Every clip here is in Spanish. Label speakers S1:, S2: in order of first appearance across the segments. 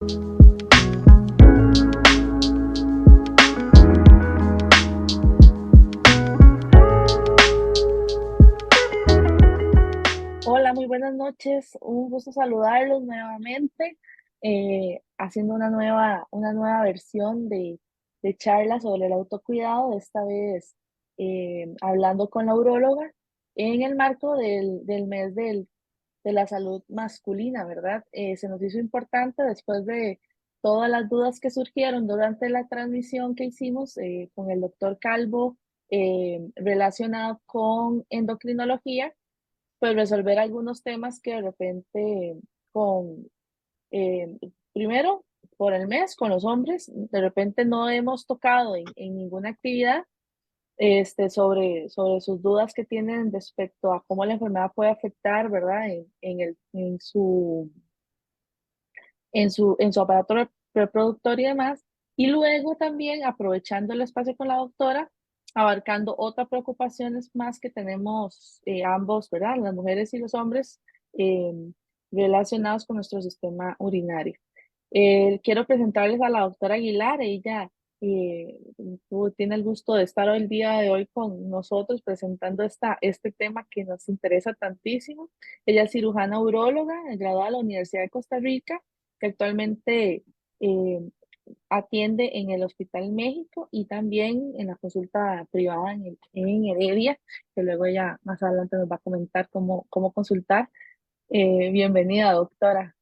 S1: Hola, muy buenas noches. Un gusto saludarlos nuevamente, haciendo una nueva versión de charla sobre el autocuidado, esta vez hablando con la uróloga en el marco del mes de la salud masculina, ¿verdad? Se nos hizo importante después de todas las dudas que surgieron durante la transmisión que hicimos con el doctor Calvo relacionado con endocrinología, pues resolver algunos temas que de repente con, eh, primero, por el mes, con los hombres, de repente no hemos tocado en ninguna actividad sobre sus dudas que tienen respecto a cómo la enfermedad puede afectar, ¿verdad? En su aparato reproductor y demás. Y luego también aprovechando el espacio con la doctora, abarcando otras preocupaciones más que tenemos ambos, ¿verdad? Las mujeres y los hombres eh, relacionados con nuestro sistema urinario. Quiero presentarles a la doctora Aguilar. Ella tiene el gusto de estar el día de hoy con nosotros presentando este tema que nos interesa tantísimo. Ella es cirujana uróloga, graduada de la Universidad de Costa Rica, que actualmente eh, atiende en el Hospital México y también en la consulta privada en Heredia, que luego ella más adelante nos va a comentar cómo consultar. Bienvenida, doctora.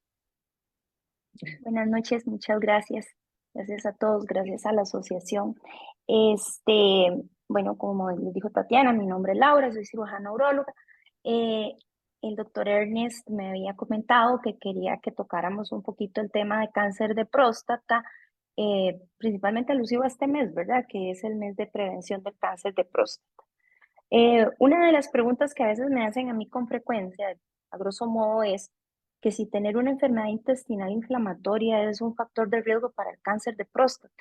S2: Buenas noches, muchas gracias. Gracias a todos, gracias a la asociación. Bueno, como les dijo Tatiana, mi nombre es Laura, soy cirujana uróloga. Eh, el doctor Ernest me había comentado que quería que tocáramos un poquito el tema de cáncer de próstata, principalmente alusivo a este mes, ¿verdad? Que es el mes de prevención del cáncer de próstata. Una de las preguntas que a veces me hacen a mí con frecuencia, a grosso modo, es que si tener una enfermedad intestinal inflamatoria es un factor de riesgo para el cáncer de próstata.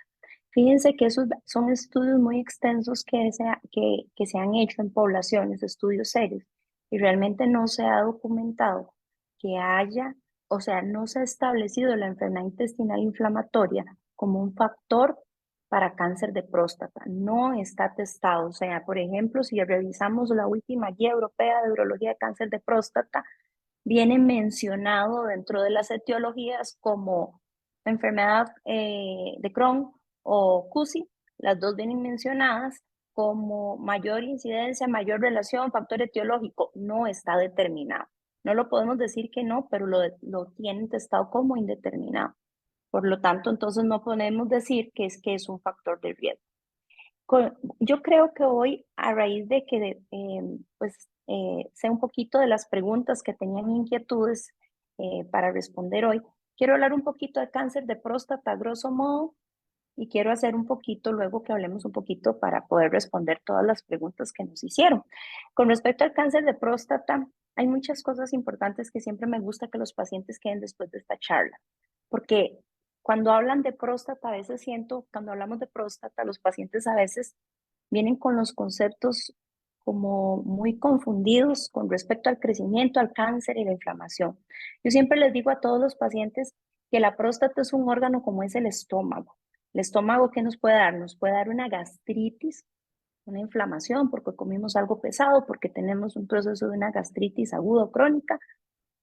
S2: Fíjense que esos son estudios muy extensos que se han hecho en poblaciones, estudios serios, y realmente no se ha documentado que haya, o sea, no se ha establecido la enfermedad intestinal inflamatoria como un factor para cáncer de próstata. No está testado. O sea, por ejemplo, si revisamos la última guía europea de urología de cáncer de próstata, viene mencionado dentro de las etiologías como enfermedad de Crohn o CUSI. Las dos vienen mencionadas como mayor incidencia, mayor relación, factor etiológico. No está determinado. No lo podemos decir que no, pero lo tienen testado como indeterminado. Por lo tanto, entonces no podemos decir que es un factor de riesgo. Yo creo que hoy, a raíz de que sé un poquito de las preguntas que tenían inquietudes para responder hoy, quiero hablar un poquito de cáncer de próstata, a grosso modo, y quiero hacer un poquito, luego que hablemos un poquito para poder responder todas las preguntas que nos hicieron. Con respecto al cáncer de próstata, hay muchas cosas importantes que siempre me gusta que los pacientes queden después de esta charla, porque cuando hablan de próstata, a veces siento, cuando hablamos de próstata, los pacientes a veces vienen con los conceptos como muy confundidos con respecto al crecimiento, al cáncer y la inflamación. Yo siempre les digo a todos los pacientes que la próstata es un órgano como es el estómago. El estómago, ¿qué nos puede dar? Nos puede dar una gastritis, una inflamación porque comimos algo pesado, porque tenemos un proceso de una gastritis aguda o crónica.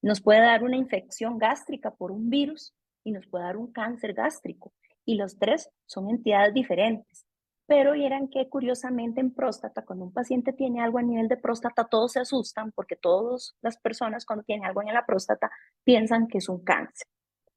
S2: Nos puede dar una infección gástrica por un virus y nos puede dar un cáncer gástrico. Y los tres son entidades diferentes. Pero vieran que curiosamente en próstata, cuando un paciente tiene algo a nivel de próstata, todos se asustan porque todas las personas cuando tienen algo en la próstata piensan que es un cáncer.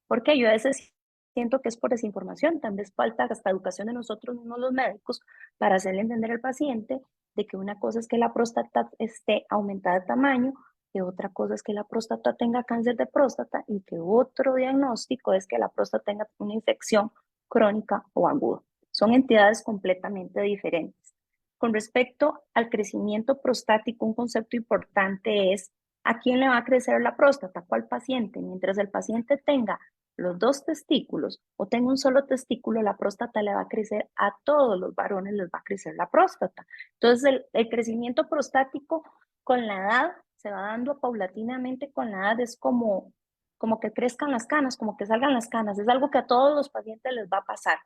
S2: Porque yo a veces siento que es por desinformación, tal vez falta hasta educación de nosotros mismos los médicos para hacerle entender al paciente de que una cosa es que la próstata esté aumentada de tamaño, que otra cosa es que la próstata tenga cáncer de próstata y que otro diagnóstico es que la próstata tenga una infección crónica o aguda. Son entidades completamente diferentes. Con respecto al crecimiento prostático, un concepto importante es a quién le va a crecer la próstata, cuál paciente. Mientras el paciente tenga los dos testículos o tenga un solo testículo, la próstata le va a crecer a todos los varones, les va a crecer la próstata. Entonces, el crecimiento prostático con la edad se va dando paulatinamente con la edad, es como como que crezcan las canas, como que salgan las canas. Es algo que a todos los pacientes les va a pasar.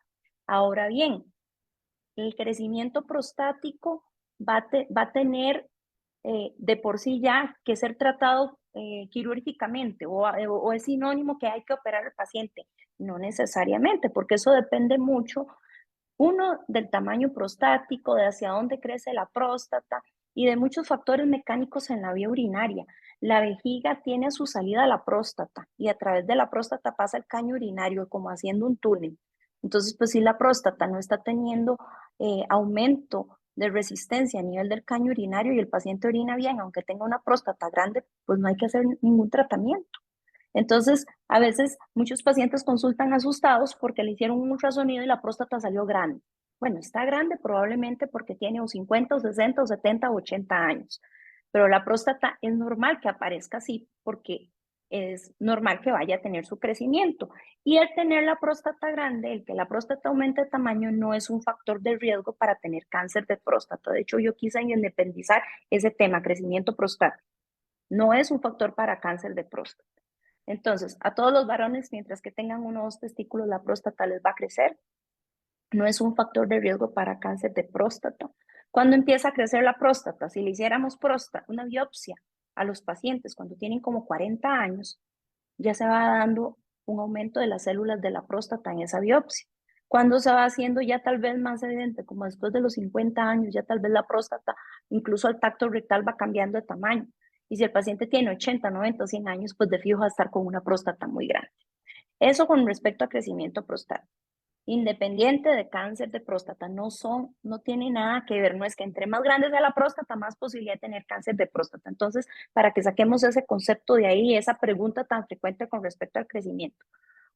S2: Ahora bien, el crecimiento prostático va a tener de por sí ya que ser tratado quirúrgicamente o es sinónimo que hay que operar al paciente. No necesariamente, porque eso depende mucho, uno, del tamaño prostático, de hacia dónde crece la próstata y de muchos factores mecánicos en la vía urinaria. La vejiga tiene a su salida la próstata y a través de la próstata pasa el caño urinario como haciendo un túnel. Entonces, pues si la próstata no está teniendo aumento de resistencia a nivel del caño urinario y el paciente orina bien, aunque tenga una próstata grande, pues no hay que hacer ningún tratamiento. Entonces, a veces muchos pacientes consultan asustados porque le hicieron un ultrasonido y la próstata salió grande. Bueno, está grande probablemente porque tiene o 50 o 60 o 70 o 80 años, pero la próstata es normal que aparezca así porque es normal que vaya a tener su crecimiento. Y el tener la próstata grande, el que la próstata aumente de tamaño, no es un factor de riesgo para tener cáncer de próstata. De hecho, yo quise independizar ese tema, crecimiento prostático. No es un factor para cáncer de próstata. Entonces, a todos los varones, mientras que tengan unos testículos, la próstata les va a crecer. No es un factor de riesgo para cáncer de próstata. ¿Cuándo empieza a crecer la próstata? Si le hiciéramos una biopsia a los pacientes cuando tienen como 40 años, ya se va dando un aumento de las células de la próstata en esa biopsia. Cuando se va haciendo ya tal vez más evidente, como después de los 50 años, ya tal vez la próstata, incluso el tacto rectal va cambiando de tamaño. Y si el paciente tiene 80, 90 o 100 años, pues de fijo va a estar con una próstata muy grande. Eso con respecto a crecimiento prostático. Independiente de cáncer de próstata, no tiene nada que ver, no es que entre más grande sea la próstata, más posibilidad de tener cáncer de próstata. Entonces, para que saquemos ese concepto de ahí, esa pregunta tan frecuente con respecto al crecimiento.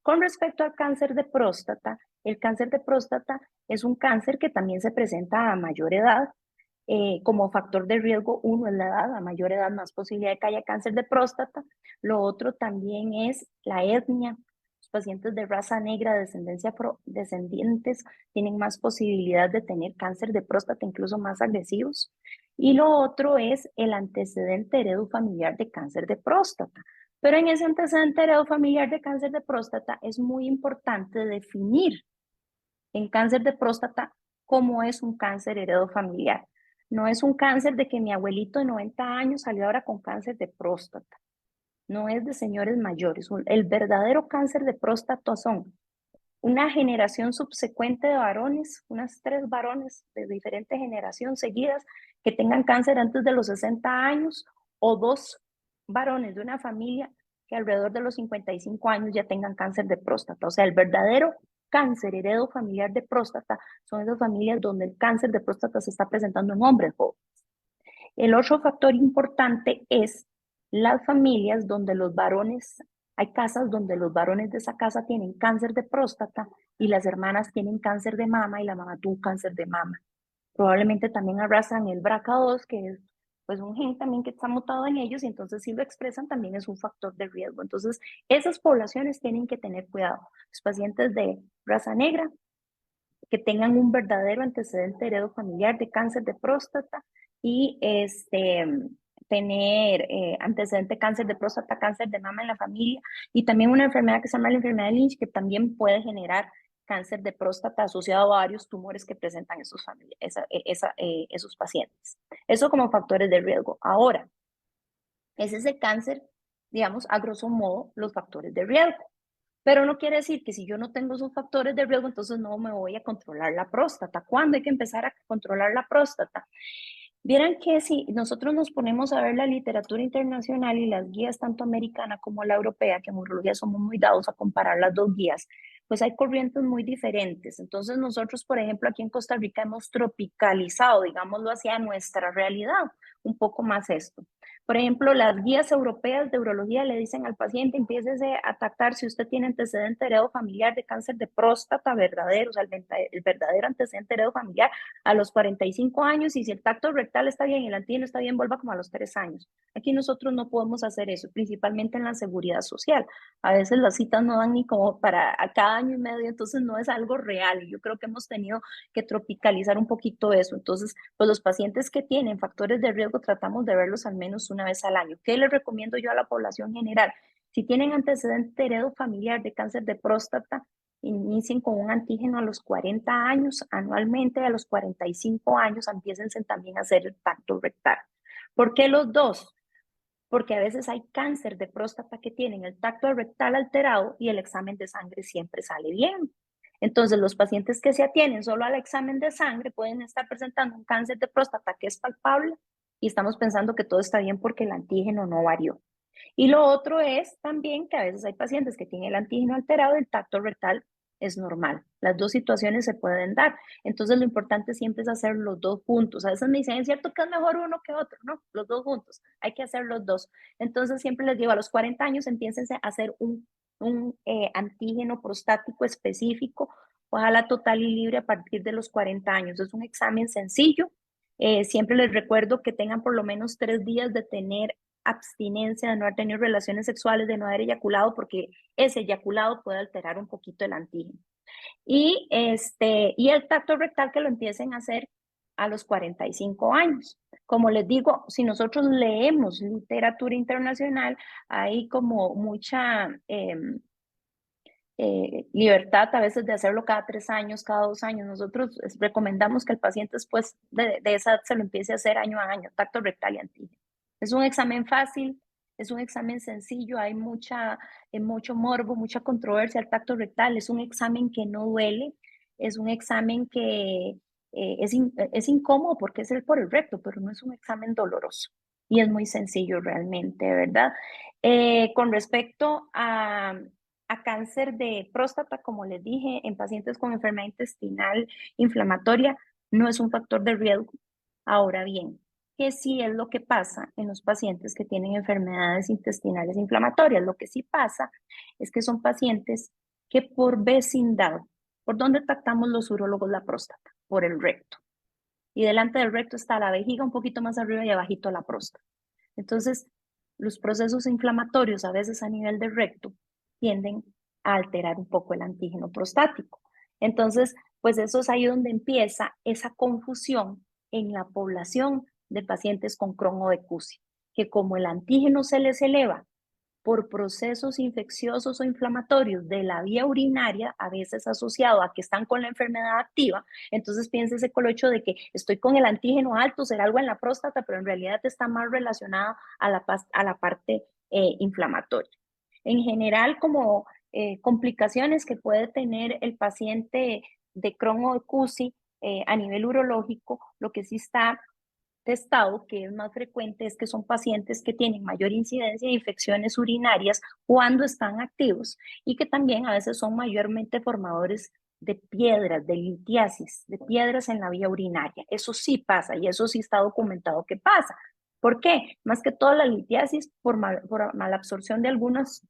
S2: Con respecto al cáncer de próstata, el cáncer de próstata es un cáncer que también se presenta a mayor edad. Como factor de riesgo, uno es la edad, a mayor edad más posibilidad de que haya cáncer de próstata. Lo otro también es la etnia. Los pacientes de raza negra, descendientes, tienen más posibilidad de tener cáncer de próstata, incluso más agresivos. Y lo otro es el antecedente heredofamiliar de cáncer de próstata. Pero en ese antecedente heredofamiliar de cáncer de próstata es muy importante definir en cáncer de próstata cómo es un cáncer heredofamiliar. No es un cáncer de que mi abuelito de 90 años salió ahora con cáncer de próstata. No es de señores mayores. El verdadero cáncer de próstata son una generación subsecuente de varones, unas 3 varones de diferente generación seguidas que tengan cáncer antes de los 60 años o 2 varones de una familia que alrededor de los 55 años ya tengan cáncer de próstata. O sea, el verdadero cáncer heredofamiliar de próstata son esas familias donde el cáncer de próstata se está presentando en hombres jóvenes. El otro factor importante es las familias donde los varones, hay casas donde los varones de esa casa tienen cáncer de próstata y las hermanas tienen cáncer de mama y la mamá tuvo cáncer de mama. Probablemente también arrasan el BRCA2, que es pues un gen también que está mutado en ellos y entonces si lo expresan también es un factor de riesgo. Entonces, esas poblaciones tienen que tener cuidado. Los pacientes de raza negra que tengan un verdadero antecedente heredofamiliar de cáncer de próstata y tener antecedente cáncer de próstata, cáncer de mama en la familia y también una enfermedad que se llama la enfermedad de Lynch que también puede generar cáncer de próstata asociado a varios tumores que presentan esos pacientes. Eso como factores de riesgo. Ahora, ese es el cáncer, digamos, a grosso modo, los factores de riesgo. Pero no quiere decir que si yo no tengo esos factores de riesgo, entonces no me voy a controlar la próstata. ¿Cuándo hay que empezar a controlar la próstata? Vieran que si nosotros nos ponemos a ver la literatura internacional y las guías tanto americana como la europea, que en urología somos muy dados a comparar las dos guías, pues hay corrientes muy diferentes. Entonces nosotros, por ejemplo, aquí en Costa Rica hemos tropicalizado, digámoslo así, a nuestra realidad, un poco más esto. Por ejemplo, las guías europeas de urología le dicen al paciente, empiécese a tratar si usted tiene antecedente heredofamiliar de cáncer de próstata verdadero, o sea, el verdadero antecedente heredofamiliar a los 45 años y si el tacto rectal está bien y el antígeno está bien, vuelva como a los 3 años. Aquí nosotros no podemos hacer eso, principalmente en la seguridad social. A veces las citas no dan ni como para a cada año y medio, entonces no es algo real y yo creo que hemos tenido que tropicalizar un poquito eso. Entonces, pues los pacientes que tienen factores de riesgo tratamos de verlos al menos una vez al año. ¿Qué les recomiendo yo a la población general? Si tienen antecedente heredofamiliar de cáncer de próstata, inicien con un antígeno a los 40 años, anualmente a los 45 años empiecen también a hacer el tacto rectal. ¿Por qué los dos? Porque a veces hay cáncer de próstata que tienen el tacto rectal alterado y el examen de sangre siempre sale bien. Entonces, los pacientes que se atienen solo al examen de sangre pueden estar presentando un cáncer de próstata que es palpable y estamos pensando que todo está bien porque el antígeno no varió. Y lo otro es también que a veces hay pacientes que tienen el antígeno alterado y el tacto rectal es normal. Las dos situaciones se pueden dar. Entonces, lo importante siempre es hacer los dos juntos. A veces me dicen, es cierto que es mejor uno que otro. No, los dos juntos. Hay que hacer los dos. Entonces, siempre les digo, a los 40 años empiecen a hacer un antígeno prostático específico, ojalá total y libre a partir de los 40 años. Es un examen sencillo. Siempre les recuerdo que tengan por lo menos 3 días de tener abstinencia, de no haber tenido relaciones sexuales, de no haber eyaculado, porque ese eyaculado puede alterar un poquito el antígeno. Y el tacto rectal que lo empiecen a hacer a los 45 años. Como les digo, si nosotros leemos literatura internacional, hay como mucha libertad a veces de hacerlo cada 3 años, cada 2 años. Nosotros recomendamos que el paciente después de esa edad se lo empiece a hacer año a año, tacto rectal y antígeno. Es un examen fácil, es un examen sencillo, hay mucho morbo, mucha controversia al tacto rectal, es un examen que no duele, es un examen que es incómodo porque es el por el recto, pero no es un examen doloroso y es muy sencillo realmente, ¿verdad? Con respecto a cáncer de próstata, como les dije, en pacientes con enfermedad intestinal inflamatoria, no es un factor de riesgo. Ahora bien, ¿qué sí es lo que pasa en los pacientes que tienen enfermedades intestinales inflamatorias? Lo que sí pasa es que son pacientes que por vecindad, ¿por dónde tratamos los urólogos la próstata? Por el recto. Y delante del recto está la vejiga un poquito más arriba y abajito la próstata. Entonces, los procesos inflamatorios a veces a nivel del recto tienden a alterar un poco el antígeno prostático. Entonces, pues eso es ahí donde empieza esa confusión en la población de pacientes con Crohn o de CUSI, que como el antígeno se les eleva por procesos infecciosos o inflamatorios de la vía urinaria, a veces asociado a que están con la enfermedad activa, entonces piénsese con el hecho de que estoy con el antígeno alto, será algo en la próstata, pero en realidad está más relacionado a la parte inflamatoria. En general, como complicaciones que puede tener el paciente de Crohn o de CUSI a nivel urológico, lo que sí está testado, que es más frecuente, es que son pacientes que tienen mayor incidencia de infecciones urinarias cuando están activos y que también a veces son mayormente formadores de piedras, de litiasis, de piedras en la vía urinaria. Eso sí pasa y eso sí está documentado que pasa. ¿Por qué? Más que todo la litiasis por malabsorción de algunos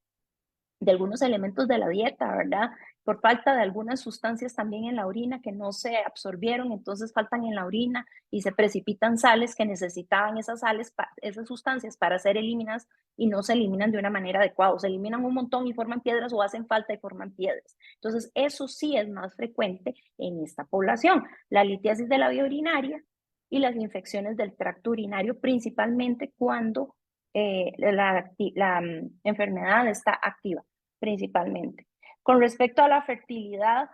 S2: elementos de la dieta, ¿verdad? Por falta de algunas sustancias también en la orina que no se absorbieron, entonces faltan en la orina y se precipitan sales que necesitaban esas sales, esas sustancias para ser eliminadas y no se eliminan de una manera adecuada, o se eliminan un montón y forman piedras o hacen falta y forman piedras. Entonces, eso sí es más frecuente en esta población. La litiasis de la vía urinaria y las infecciones del tracto urinario, principalmente cuando la enfermedad está activa, principalmente. Con respecto a la fertilidad,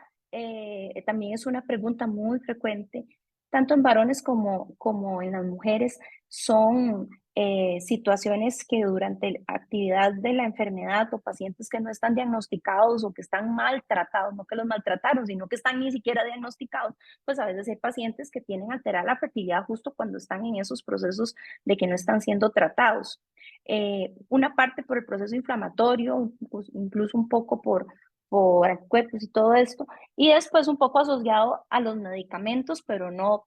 S2: también es una pregunta muy frecuente, tanto en varones como en las mujeres. Son situaciones que durante la actividad de la enfermedad o pacientes que no están diagnosticados o que están maltratados, no que los maltrataron, sino que están ni siquiera diagnosticados, pues a veces hay pacientes que tienen alterar la fertilidad justo cuando están en esos procesos de que no están siendo tratados. Una parte por el proceso inflamatorio, pues incluso un poco por anticuerpos y todo esto, y después un poco asociado a los medicamentos, pero no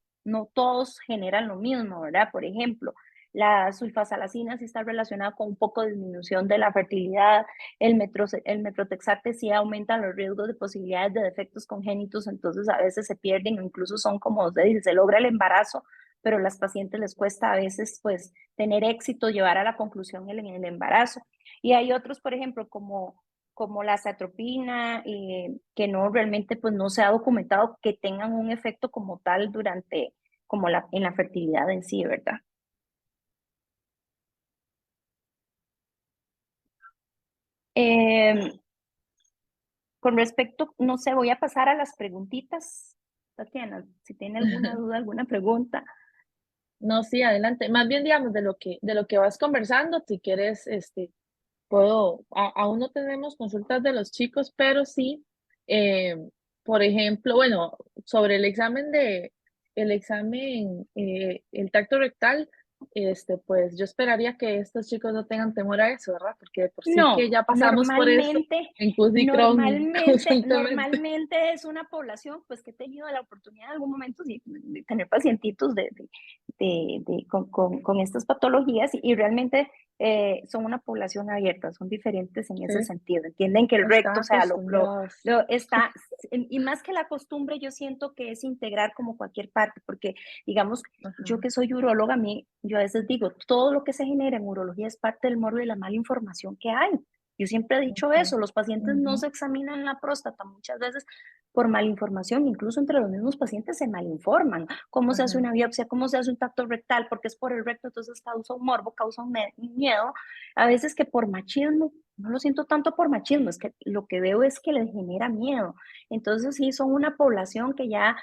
S2: todos generan lo mismo, ¿verdad? Por ejemplo, la sulfasalacina sí está relacionada con un poco de disminución de la fertilidad, el metrotexate sí aumenta los riesgos de posibilidades de defectos congénitos, entonces a veces se pierden o incluso son como usted dice, se logra el embarazo, pero a las pacientes les cuesta a veces pues tener éxito, llevar a la conclusión el embarazo. Y hay otros, por ejemplo, como la zatropina, que no realmente pues no se ha documentado que tengan un efecto como tal en la fertilidad en sí, ¿verdad? Eh, con respecto, no sé, voy a pasar a las preguntitas. Tatiana, si tiene alguna duda, alguna pregunta.
S1: No, sí, adelante. Más bien, digamos, de lo que vas conversando, si quieres, puedo, aún no tenemos consultas de los chicos, pero sí, eh, por ejemplo, bueno, sobre el examen, el tacto rectal, pues yo esperaría que estos chicos no tengan temor a eso, ¿verdad? Porque de por sí que
S2: No,
S1: ya pasamos por eso
S2: normalmente,
S1: en CUS y Crohn
S2: normalmente,
S1: constantemente.
S2: normalmente es una población, pues que he tenido la oportunidad en algún momento de tener pacientitos con estas patologías y realmente son una población abierta, son diferentes en ese
S1: Sí,
S2: sentido. Entienden que el
S1: están
S2: recto, o sea,
S1: acostumbrados.
S2: lo está, y más que la costumbre, yo siento que es integrar como cualquier parte, porque digamos, yo
S1: Ajá.
S2: que soy uróloga, a mí, yo a veces digo, todo lo que se genera en urología es parte del morbo y la mala información que hay. Yo siempre he dicho
S1: Ok.
S2: eso, los pacientes no
S1: Ujú.
S2: se examinan la próstata muchas veces por malinformación, incluso entre los mismos pacientes se malinforman. ¿Cómo se hace
S1: Ajá.
S2: una biopsia? ¿Cómo se hace un tacto rectal? Porque es por el recto, entonces causa un morbo, causa un miedo. A veces que por machismo, no lo siento tanto por machismo, es que lo que veo es que les genera miedo. Entonces sí, son una población que ya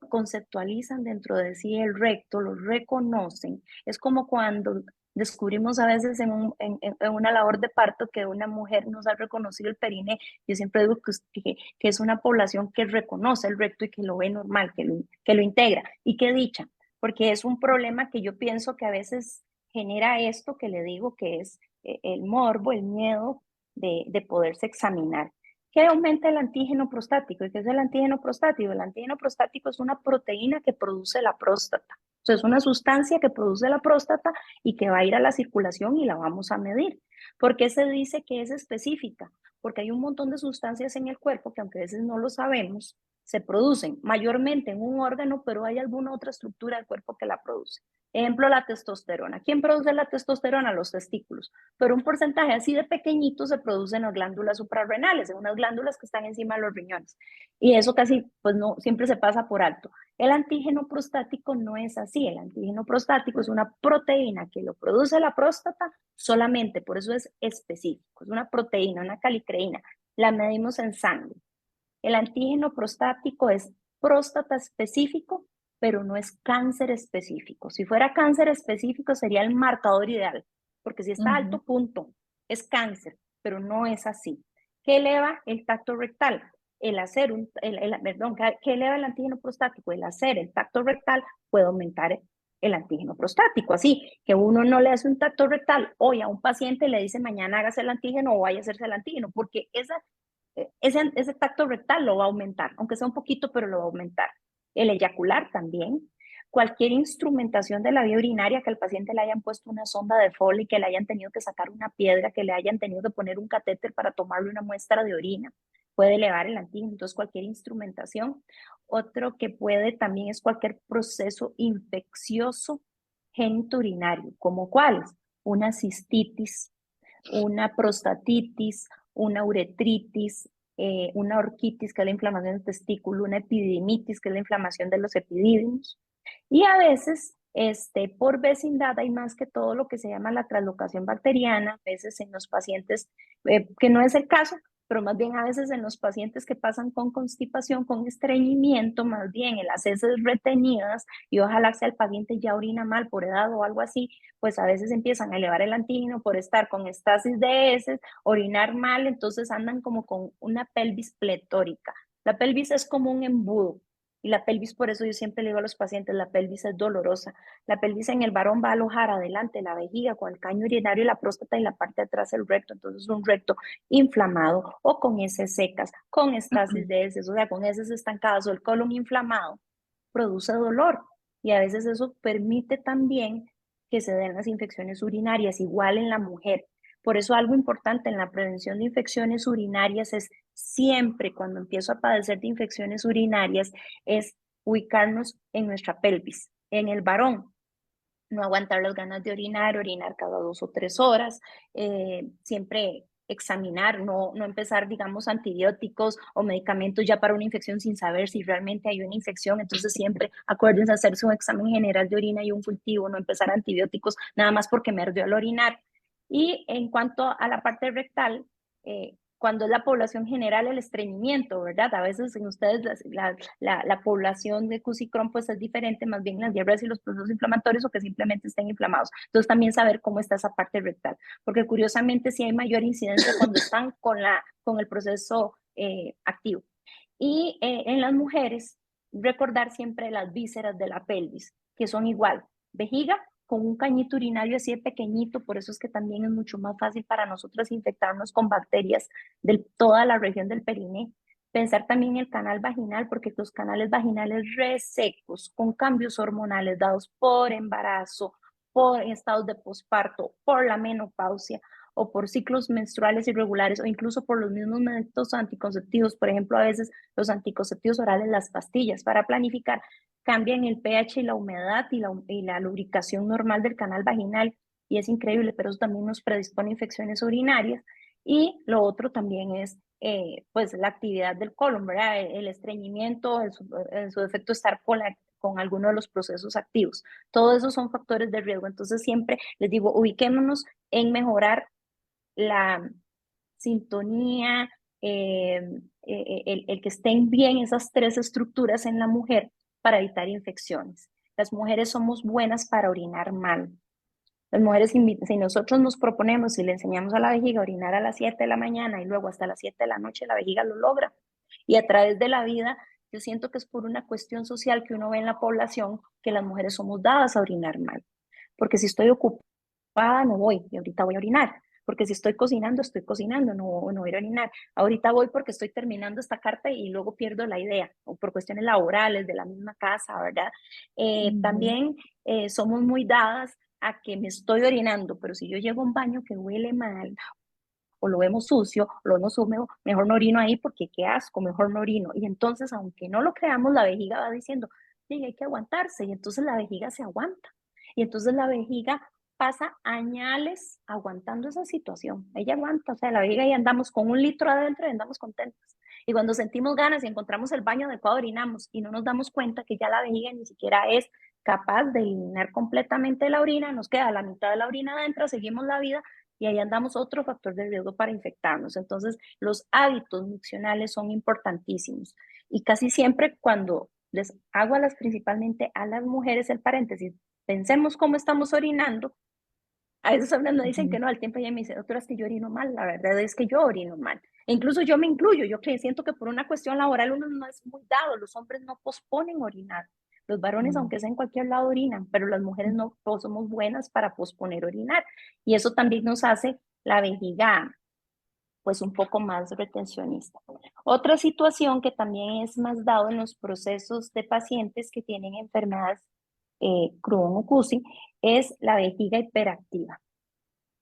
S2: conceptualizan dentro de sí el recto, lo reconocen. Es como cuando descubrimos a veces en una labor de parto que una mujer nos ha reconocido el perine. Yo siempre digo que es una población que reconoce el recto y que lo ve normal, que lo integra. Y qué dicha, porque es un problema que yo pienso que a veces genera esto que le digo que es el morbo, el miedo de poderse examinar. ¿Qué aumenta el antígeno prostático? ¿Y qué es el antígeno prostático? El antígeno prostático es una proteína que produce la próstata. O sea, es una sustancia que produce la próstata y que va a ir a la circulación y la vamos a medir. ¿Por qué se dice que es específica? Porque hay un montón de sustancias en el cuerpo que aunque a veces no lo sabemos, se producen mayormente en un órgano, pero hay alguna otra estructura del cuerpo que la produce. Ejemplo, la testosterona. ¿Quién produce la testosterona? Los testículos, pero un porcentaje así de pequeñito se produce en las glándulas suprarrenales, en unas glándulas que están encima de los riñones. Y eso casi, pues no, siempre se pasa por alto. El antígeno prostático no es así. El antígeno prostático es una proteína que lo produce la próstata solamente, por eso es específico. Es una proteína, una calicreína. La medimos en sangre. El antígeno prostático es próstata específico, pero no es cáncer específico. Si fuera cáncer específico sería el marcador ideal, porque si está
S1: Ujú.
S2: alto, punto, es cáncer, pero no es así. ¿Qué eleva el tacto rectal? El hacer perdón, ¿qué eleva el antígeno prostático? El hacer el tacto rectal puede aumentar el antígeno prostático. Así que uno no le hace un tacto rectal hoy a un paciente y le dice mañana hágase el antígeno o vaya a hacerse el antígeno, porque ese tacto rectal lo va a aumentar, aunque sea un poquito, pero lo va a aumentar. El eyacular también. Cualquier instrumentación de la vía urinaria que al paciente le hayan puesto una sonda de Foley, que le hayan tenido que sacar una piedra, que le hayan tenido que poner un catéter para tomarle una muestra de orina, puede elevar el antígeno. Entonces, cualquier instrumentación. Otro que puede también es cualquier proceso infeccioso genitourinario, como cuáles, una cistitis, una prostatitis, una uretritis, una orquitis, que es la inflamación del testículo, una epididimitis, que es la inflamación de los epidídimos. Y a veces, por vecindad, hay más que todo lo que se llama la translocación bacteriana, a veces en los pacientes, que no es el caso, pero más bien a veces en los pacientes que pasan con constipación, con estreñimiento, más bien en las heces retenidas, y ojalá sea el paciente ya orina mal por edad o algo así, pues a veces empiezan a elevar el antígeno por estar con estasis de heces, orinar mal, entonces andan como con una pelvis pletórica. La pelvis es como un embudo. Y la pelvis, por eso yo siempre le digo a los pacientes, la pelvis es dolorosa. La pelvis en el varón va a alojar adelante la vejiga con el caño urinario y la próstata y la parte de atrás el recto. Entonces un recto inflamado o con heces secas, con estasis de heces, o sea, con heces estancadas o el colon inflamado, produce dolor. Y a veces eso permite también que se den las infecciones urinarias, igual en la mujer. Por eso algo importante en la prevención de infecciones urinarias es siempre cuando empiezo a padecer de infecciones urinarias, es ubicarnos en nuestra pelvis. En el varón, no aguantar las ganas de orinar, orinar cada 2 o 3 horas, siempre examinar, no empezar, digamos, antibióticos o medicamentos ya para una infección sin saber si realmente hay una infección. Entonces siempre acuérdense hacerse un examen general de orina y un cultivo, no empezar antibióticos nada más porque me ardió al orinar. Y en cuanto a la parte rectal, cuando es la población general el estreñimiento, ¿verdad? A veces en ustedes la población de CUSI Crohn pues es diferente, más bien las diarreas y los procesos inflamatorios o que simplemente estén inflamados. Entonces también saber cómo está esa parte rectal, porque curiosamente sí hay mayor incidencia cuando están con el proceso activo. Y en las mujeres, recordar siempre las vísceras de la pelvis, que son igual, vejiga con un cañito urinario así de pequeñito, por eso es que también es mucho más fácil para nosotros infectarnos con bacterias de toda la región del periné. Pensar también en el canal vaginal, porque los canales vaginales resecos, con cambios hormonales dados por embarazo, por estados de posparto, por la menopausia o por ciclos menstruales irregulares o incluso por los mismos métodos anticonceptivos, por ejemplo, a veces los anticonceptivos orales, las pastillas para planificar, cambian el pH y la humedad y la lubricación normal del canal vaginal y es increíble, pero eso también nos predispone a infecciones urinarias. Y lo otro también es pues la actividad del colon, ¿verdad? El estreñimiento, en su defecto estar con alguno de los procesos activos. Todos esos son factores de riesgo. Entonces siempre les digo, ubiquémonos en mejorar la sintonía, el que estén bien esas tres estructuras en la mujer para evitar infecciones. Las mujeres somos buenas para orinar mal. Las mujeres, si nosotros nos proponemos y le enseñamos a la vejiga a orinar a las 7 de la mañana y luego hasta las 7 de la noche, la vejiga lo logra. Y a través de la vida, yo siento que es por una cuestión social que uno ve en la población que las mujeres somos dadas a orinar mal. Porque si estoy ocupada, no voy, y ahorita voy a orinar. Porque si estoy cocinando, no voy a orinar. Ahorita voy porque estoy terminando esta carta y luego pierdo la idea, o por cuestiones laborales de la misma casa, ¿verdad?
S1: Ujú.
S2: También somos muy dadas a que me estoy orinando, pero si yo llego a un baño que huele mal, o lo vemos sucio, o lo vemos húmedo, mejor no orino ahí porque qué asco, mejor no orino. Y entonces, aunque no lo creamos, la vejiga va diciendo, sí, hay que aguantarse, y entonces la vejiga se aguanta. Y entonces la vejiga pasa añales aguantando esa situación. Ella aguanta, o sea, la vejiga y andamos con 1 litro adentro y andamos contentos. Y cuando sentimos ganas y encontramos el baño adecuado, orinamos y no nos damos cuenta que ya la vejiga ni siquiera es capaz de eliminar completamente la orina, nos queda la mitad de la orina adentro, seguimos la vida y ahí andamos otro factor de riesgo para infectarnos. Entonces, los hábitos nutricionales son importantísimos y casi siempre cuando les hago principalmente a las mujeres el paréntesis, pensemos cómo estamos orinando, a veces hablando dicen que
S1: Ujú.
S2: no, al tiempo ella me dice, doctora, es que yo orino mal, la verdad es que yo orino mal. E incluso yo me incluyo, yo siento que por una cuestión laboral uno no es muy dado, los hombres no posponen orinar. Los varones,
S1: Mm.
S2: aunque sea en cualquier lado, orinan, pero las mujeres no somos buenas para posponer orinar. Y eso también nos hace la vejiga, pues un poco más retencionista. Otra situación que también es más dado en los procesos de pacientes que tienen enfermedades Crohn o CUSI es la vejiga hiperactiva.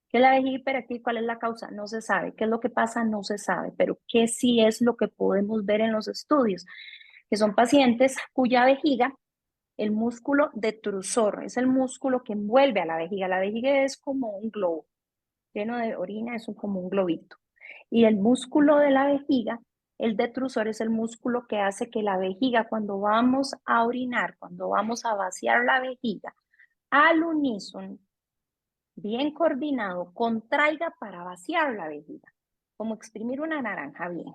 S2: ¿Qué es la vejiga hiperactiva? ¿Cuál es la causa? No se sabe. ¿Qué es lo que pasa? No se sabe. Pero ¿qué sí es lo que podemos ver en los estudios? Que son pacientes cuya vejiga, el músculo detrusor, es el músculo que envuelve a la vejiga. La vejiga es como un globo lleno de orina, es como un globito. Y el músculo de la vejiga, el detrusor, es el músculo que hace que la vejiga, cuando vamos a orinar, cuando vamos a vaciar la vejiga, al unísono, bien coordinado, contraiga para vaciar la vejiga, como exprimir una naranja bien.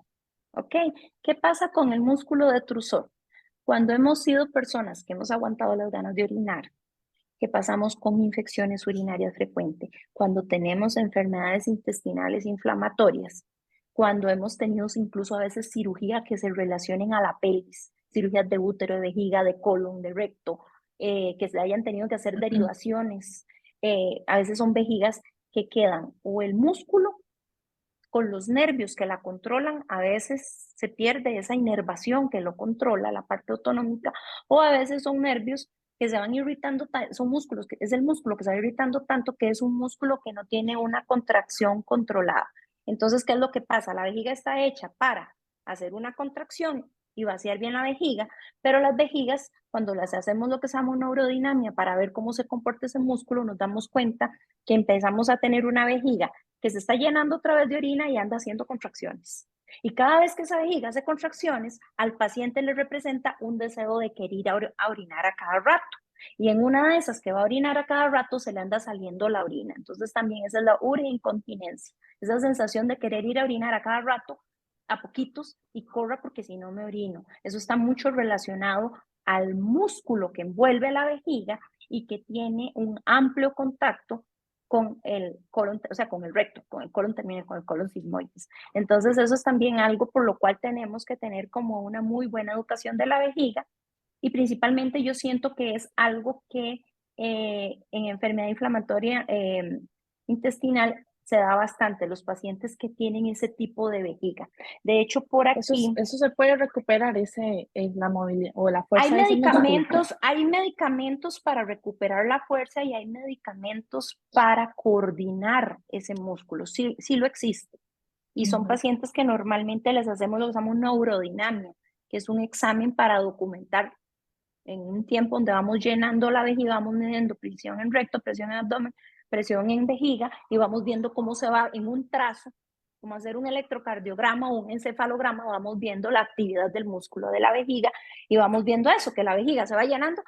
S2: ¿Ok? ¿Qué pasa con el músculo detrusor? Cuando hemos sido personas que hemos aguantado las ganas de orinar, que pasamos con infecciones urinarias frecuentes, cuando tenemos enfermedades intestinales inflamatorias, cuando hemos tenido incluso a veces cirugía que se relacionen a la pelvis, cirugías de útero, de vejiga, de colon, de recto, que se hayan tenido que hacer derivaciones. A veces son vejigas que quedan o el músculo con los nervios que la controlan, a veces se pierde esa inervación que lo controla, la parte autonómica, o a veces son nervios que se van irritando, son músculos, que es el músculo que se va irritando tanto que es un músculo que no tiene una contracción controlada. Entonces, ¿qué es lo que pasa? La vejiga está hecha para hacer una contracción y vaciar bien la vejiga, pero las vejigas, cuando las hacemos lo que se llama neurodinamia para ver cómo se comporta ese músculo, nos damos cuenta que empezamos a tener una vejiga que se está llenando otra vez de orina y anda haciendo contracciones. Y cada vez que esa vejiga hace contracciones, al paciente le representa un deseo de querer ir a orinar a cada rato. Y en una de esas que va a orinar a cada rato se le anda saliendo la orina. Entonces también esa es la urincontinencia, esa sensación de querer ir a orinar a cada rato, a poquitos, y corra porque si no me orino. Eso está mucho relacionado al músculo que envuelve la vejiga y que tiene un amplio contacto con el colon, o sea, con el recto, con el colon terminal, con el colon sigmoides. Entonces, eso es también algo por lo cual tenemos que tener como una muy buena educación de la vejiga, y principalmente yo siento que es algo que en enfermedad inflamatoria intestinal se da bastante, los pacientes que tienen ese tipo de vejiga. De hecho, por aquí
S1: Eso se puede recuperar, la movilidad o la fuerza de ese músculo.
S2: hay medicamentos para recuperar la fuerza y hay medicamentos para coordinar ese músculo. Sí, sí lo existe. Y son
S1: Ujú.
S2: pacientes que normalmente les hacemos lo que llamamos neurodinamia, que es un examen para documentar en un tiempo donde vamos llenando la vejiga, vamos midiendo presión en recto, presión en abdomen, presión en vejiga, y vamos viendo cómo se va en un trazo, como hacer un electrocardiograma o un encefalograma, vamos viendo la actividad del músculo de la vejiga y vamos viendo eso, que la vejiga se va llenando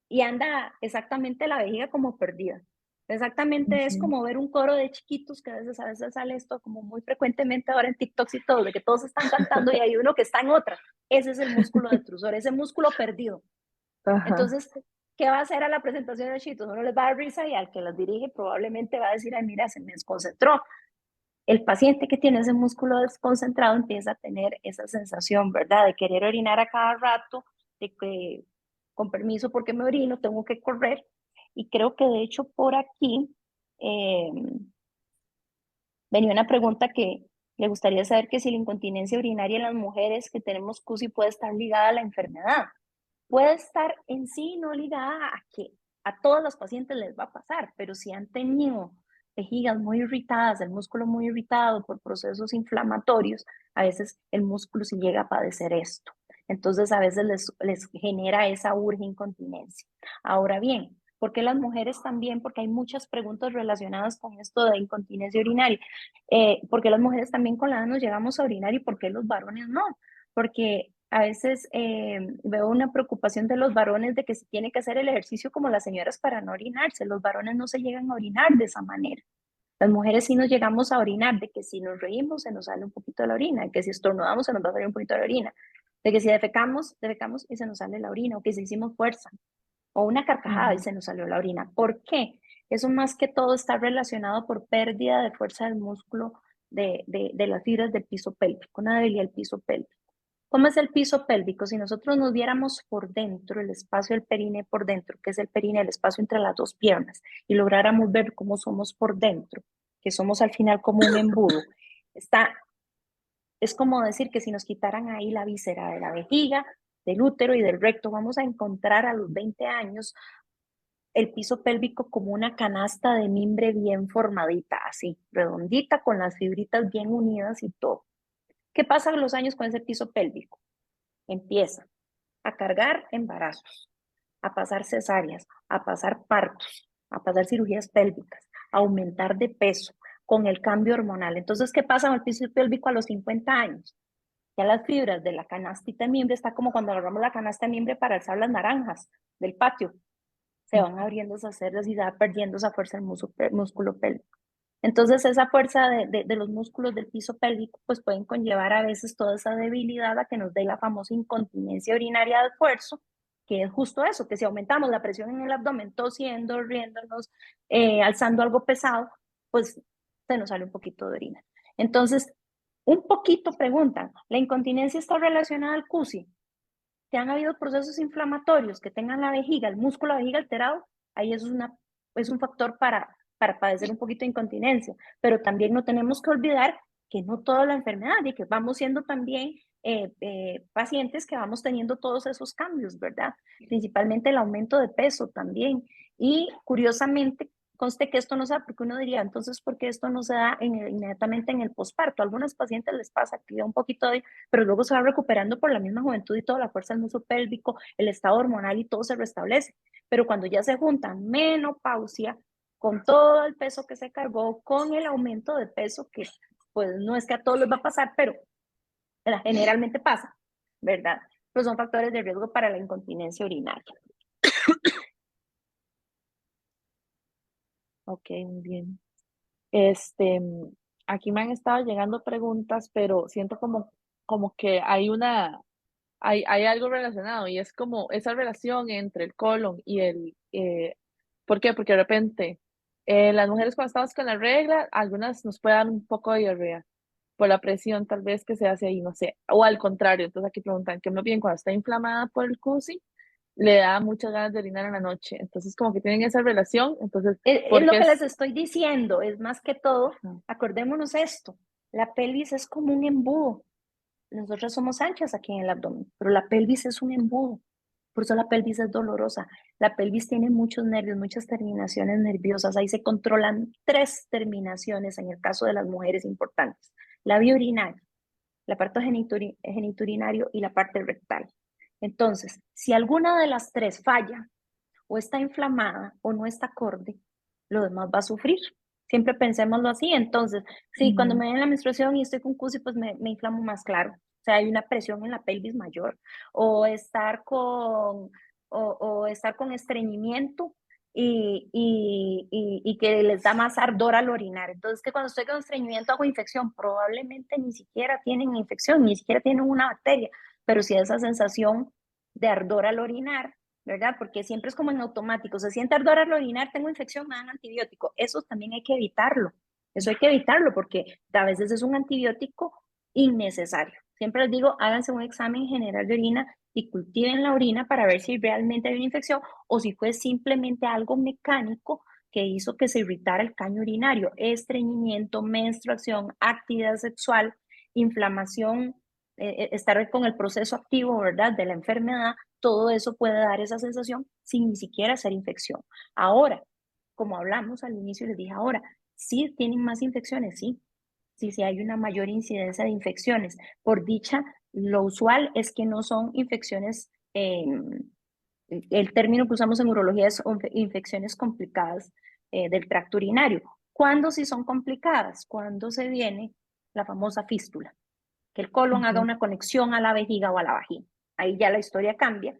S2: y anda exactamente la vejiga como perdida. Exactamente es
S1: Ujú.
S2: como ver un coro de chiquitos que a veces sale esto como muy frecuentemente ahora en TikTok y todo, de que todos están cantando y hay uno que está en otra. Ese es el músculo detrusor, ese músculo perdido.
S1: Ajá.
S2: Entonces, ¿qué va a hacer a la presentación de Cheetos? Uno les va a dar risa y al que las dirige probablemente va a decir, ay, mira, se me desconcentró. El paciente que tiene ese músculo desconcentrado empieza a tener esa sensación, ¿verdad? De querer orinar a cada rato, de que, con permiso, porque me orino, tengo que correr. Y creo que de hecho por aquí eh, venía una pregunta que le gustaría saber que si la incontinencia urinaria en las mujeres que tenemos CUSI puede estar ligada a la enfermedad. Puede estar en sí no ligada a que a todos los pacientes les va a pasar, pero si han tenido vejigas muy irritadas, el músculo muy irritado por procesos inflamatorios, a veces el músculo sí llega a padecer esto. Entonces a veces les genera esa urge incontinencia. Ahora bien, ¿por qué las mujeres también? Porque hay muchas preguntas relacionadas con esto de incontinencia urinaria. ¿Por qué las mujeres también con la edad nos llegamos a orinar y por qué los varones no? Porque a veces veo una preocupación de los varones de que se tiene que hacer el ejercicio como las señoras para no orinarse. Los varones no se llegan a orinar de esa manera. Las mujeres sí nos llegamos a orinar, de que si nos reímos se nos sale un poquito de la orina, de que si estornudamos se nos va a salir un poquito de la orina, de que si defecamos y se nos sale la orina, o que si hicimos fuerza, o una carcajada y
S1: Ujú.
S2: se nos salió la orina. ¿Por qué? Eso más que todo está relacionado por pérdida de fuerza del músculo de las fibras del piso pélvico, una debilidad del piso pélvico. ¿Cómo es el piso pélvico? Si nosotros nos viéramos por dentro, el espacio del perine por dentro, que es el perine, el espacio entre las dos piernas, y lográramos ver cómo somos por dentro, que somos al final como un embudo, está, es como decir que si nos quitaran ahí la víscera de la vejiga, del útero y del recto, vamos a encontrar a los 20 años el piso pélvico como una canasta de mimbre bien formadita, así, redondita, con las fibritas bien unidas y todo. ¿Qué pasa con los años con ese piso pélvico? Empieza a cargar embarazos, a pasar cesáreas, a pasar partos, a pasar cirugías pélvicas, a aumentar de peso con el cambio hormonal. Entonces, ¿qué pasa con el piso pélvico a los 50 años? Ya las fibras de la canastita de mimbre está como cuando agarramos la canasta de mimbre para alzar las naranjas del patio. Se van abriendo esas cerdas y va perdiendo esa fuerza del músculo pélvico. Entonces, esa fuerza de los músculos del piso pélvico, pues pueden conllevar a veces toda esa debilidad a que nos dé la famosa incontinencia urinaria de esfuerzo, que es justo eso, que si aumentamos la presión en el abdomen, tosiendo, riéndonos, alzando algo pesado, pues se nos sale un poquito de orina. Entonces, un poquito preguntan, ¿la incontinencia está relacionada al CUSI? Si han habido procesos inflamatorios que tengan la vejiga, el músculo de la vejiga alterado, ahí es un factor para padecer un poquito de incontinencia. Pero también no tenemos que olvidar que no toda la enfermedad y que vamos siendo también pacientes que vamos teniendo todos esos cambios, ¿verdad? Principalmente el aumento de peso también. Y curiosamente, conste que esto no se da, porque uno diría, entonces, ¿por qué esto no se da inmediatamente en el posparto? A algunos pacientes les pasa que un poquito de, pero luego se va recuperando por la misma juventud y toda la fuerza del músculo pélvico, el estado hormonal y todo se restablece. Pero cuando ya se junta menopausia con todo el peso que se cargó, con el aumento de peso, que pues no es que a todos les va a pasar, pero generalmente pasa, ¿verdad? Pues son factores de riesgo para la incontinencia urinaria.
S1: Ok, muy bien. Este, aquí me han estado llegando preguntas, pero siento como que hay algo relacionado y es como esa relación entre el colon y ¿por qué? Porque de repente las mujeres cuando estamos con la regla, algunas nos puede dar un poco de diarrea por la presión tal vez que se hace ahí, no sé, o al contrario, entonces aquí preguntan que más bien cuando está inflamada por el CUSI, le da muchas ganas de orinar en la noche, entonces como que tienen esa relación, entonces,
S2: Es
S1: ¿por
S2: lo
S1: qué
S2: que les
S1: es?
S2: estoy diciendo, es más que todo,
S1: Ajá.
S2: acordémonos esto, la pelvis es como un embudo. Nosotros somos anchas aquí en el abdomen, pero la pelvis es un embudo. Por eso la pelvis es dolorosa. La pelvis tiene muchos nervios, muchas terminaciones nerviosas. Ahí se controlan tres terminaciones en el caso de las mujeres importantes. La vía urinaria, la parte geniturinario y la parte rectal. Entonces, si alguna de las tres falla o está inflamada o no está acorde, lo demás va a sufrir. Siempre pensémoslo así. Entonces, sí, cuando
S1: Ujú.
S2: me ven la menstruación y estoy con CUSI, pues me inflamo más, claro. O sea, hay una presión en la pelvis mayor. O estar o estar con estreñimiento y que les da más ardor al orinar. Entonces, que cuando estoy con estreñimiento hago infección, probablemente ni siquiera tienen infección, ni siquiera tienen una bacteria, pero sí esa sensación de ardor al orinar, ¿verdad? Porque siempre es como en automático, se siente ardor al orinar, tengo infección, me dan antibiótico. Eso también hay que evitarlo. Eso hay que evitarlo porque a veces es un antibiótico innecesario. Siempre les digo, háganse un examen general de orina y cultiven la orina para ver si realmente hay una infección o si fue simplemente algo mecánico que hizo que se irritara el caño urinario, estreñimiento, menstruación, actividad sexual, inflamación, estar con el proceso activo, ¿verdad? De la enfermedad, todo eso puede dar esa sensación sin ni siquiera ser infección. Ahora, como hablamos al inicio, les dije ahora, sí tienen más infecciones, sí, sí hay una mayor incidencia de infecciones. Por dicha, lo usual es que no son infecciones, el término que usamos en urología es infecciones complicadas del tracto urinario. ¿Cuándo sí son complicadas? Cuando se viene la famosa fístula, que el colon haga
S1: Ujú.
S2: una conexión a la vejiga o a la vagina. Ahí ya la historia cambia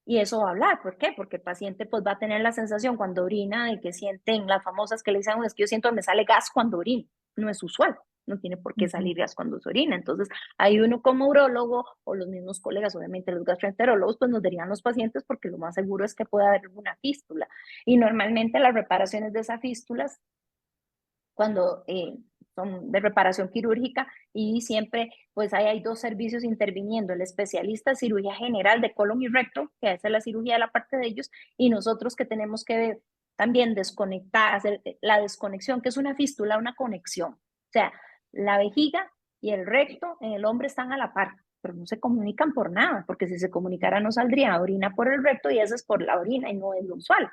S2: y eso va a hablar. ¿Por qué? Porque el paciente pues va a tener la sensación cuando orina de que sienten las famosas que le dicen, es que yo siento que me sale gas cuando orino. No es usual, no tiene por qué
S1: Ujú.
S2: salir gas cuando se orina. Entonces, ahí uno como urólogo o los mismos colegas, obviamente los gastroenterólogos, pues nos dirían los pacientes porque lo más seguro es que pueda haber una fístula. Y normalmente las reparaciones de esas fístulas cuando son de reparación quirúrgica y siempre pues hay dos servicios interviniendo, el especialista de cirugía general de colon y recto, que hace la cirugía de la parte de ellos, y nosotros que tenemos que también desconectar, hacer la desconexión, que es una fístula, una conexión. O sea, la vejiga y el recto en el hombre están a la par, pero no se comunican por nada, porque si se comunicaran no saldría orina por el recto y eso es por la orina y no es lo usual,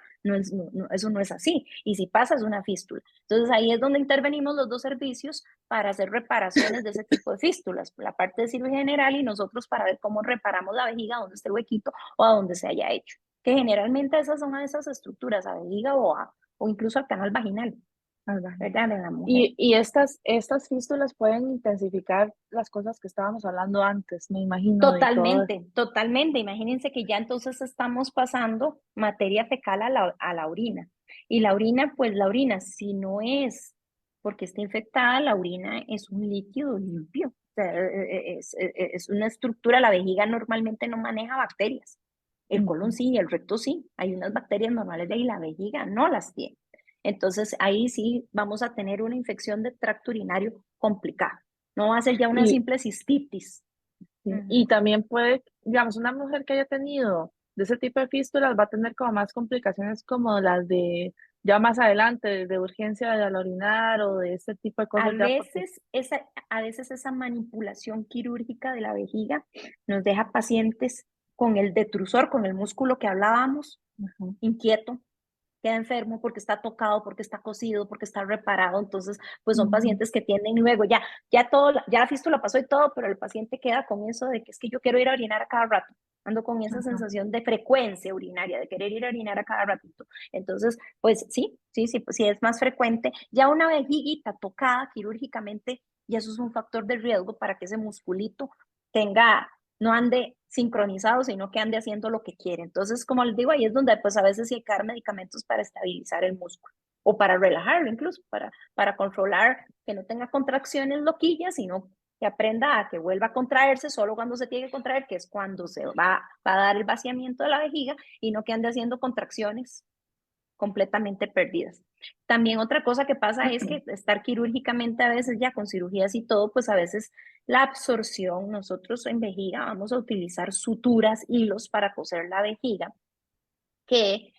S2: eso no es así. Y si pasa es una fístula. Entonces ahí es donde intervenimos los dos servicios para hacer reparaciones de ese tipo de fístulas, la parte de cirugía general y nosotros para ver cómo reparamos la vejiga, donde esté el huequito o a donde se haya hecho. Que generalmente esas son a esas estructuras, a vejiga o incluso al canal vaginal,
S1: Alba.
S2: ¿verdad? En la mujer.
S1: Y estas fístulas pueden intensificar las cosas que estábamos hablando antes, me imagino, de todo.
S2: Totalmente, totalmente. Imagínense que ya entonces estamos pasando materia fecal a la orina. Y la orina, pues la orina, si no es porque está infectada, la orina es un líquido limpio. O sea, es una estructura, la vejiga normalmente no maneja bacterias. El colon
S1: Ujú.
S2: sí, el recto sí. Hay unas bacterias normales de ahí, la vejiga no las tiene. Entonces ahí sí vamos a tener una infección de tracto urinario complicada. No va a ser ya una
S1: Y,
S2: simple cistitis.
S1: y
S2: Ujú.
S1: también puede, digamos, una mujer que haya tenido de ese tipo de fístulas va a tener como más complicaciones como las de ya más adelante, de urgencia de al orinar o de ese tipo de
S2: A
S1: cosas ya porque...
S2: veces, a veces esa manipulación quirúrgica de la vejiga nos deja pacientes con el detrusor, con el músculo que hablábamos,
S1: Ujú.
S2: inquieto, queda enfermo porque está tocado, porque está cosido, porque está reparado. Entonces, pues son
S1: Ujú.
S2: pacientes que tienden luego ya todo, ya la fístula pasó y todo, pero el paciente queda con eso de que es que yo quiero ir a orinar a cada rato. Ando con esa
S1: Ajá.
S2: sensación de frecuencia urinaria, de querer ir a orinar a cada ratito. Entonces, pues sí, pues sí es más frecuente. Ya una vejiguita tocada quirúrgicamente, y eso es un factor de riesgo para que ese musculito tenga no ande sincronizado, sino que ande haciendo lo que quiere. Entonces, como les digo, ahí es donde pues a veces sí hay que dar medicamentos para estabilizar el músculo o para relajarlo incluso, para controlar que no tenga contracciones loquillas, sino que aprenda a que vuelva a contraerse solo cuando se tiene que contraer, que es cuando se va a dar el vaciamiento de la vejiga y no que ande haciendo contracciones completamente perdidas. También otra cosa que pasa es que estar quirúrgicamente a veces ya con cirugías y todo, pues a veces la absorción, nosotros en vejiga vamos a utilizar suturas, hilos para coser la vejiga, que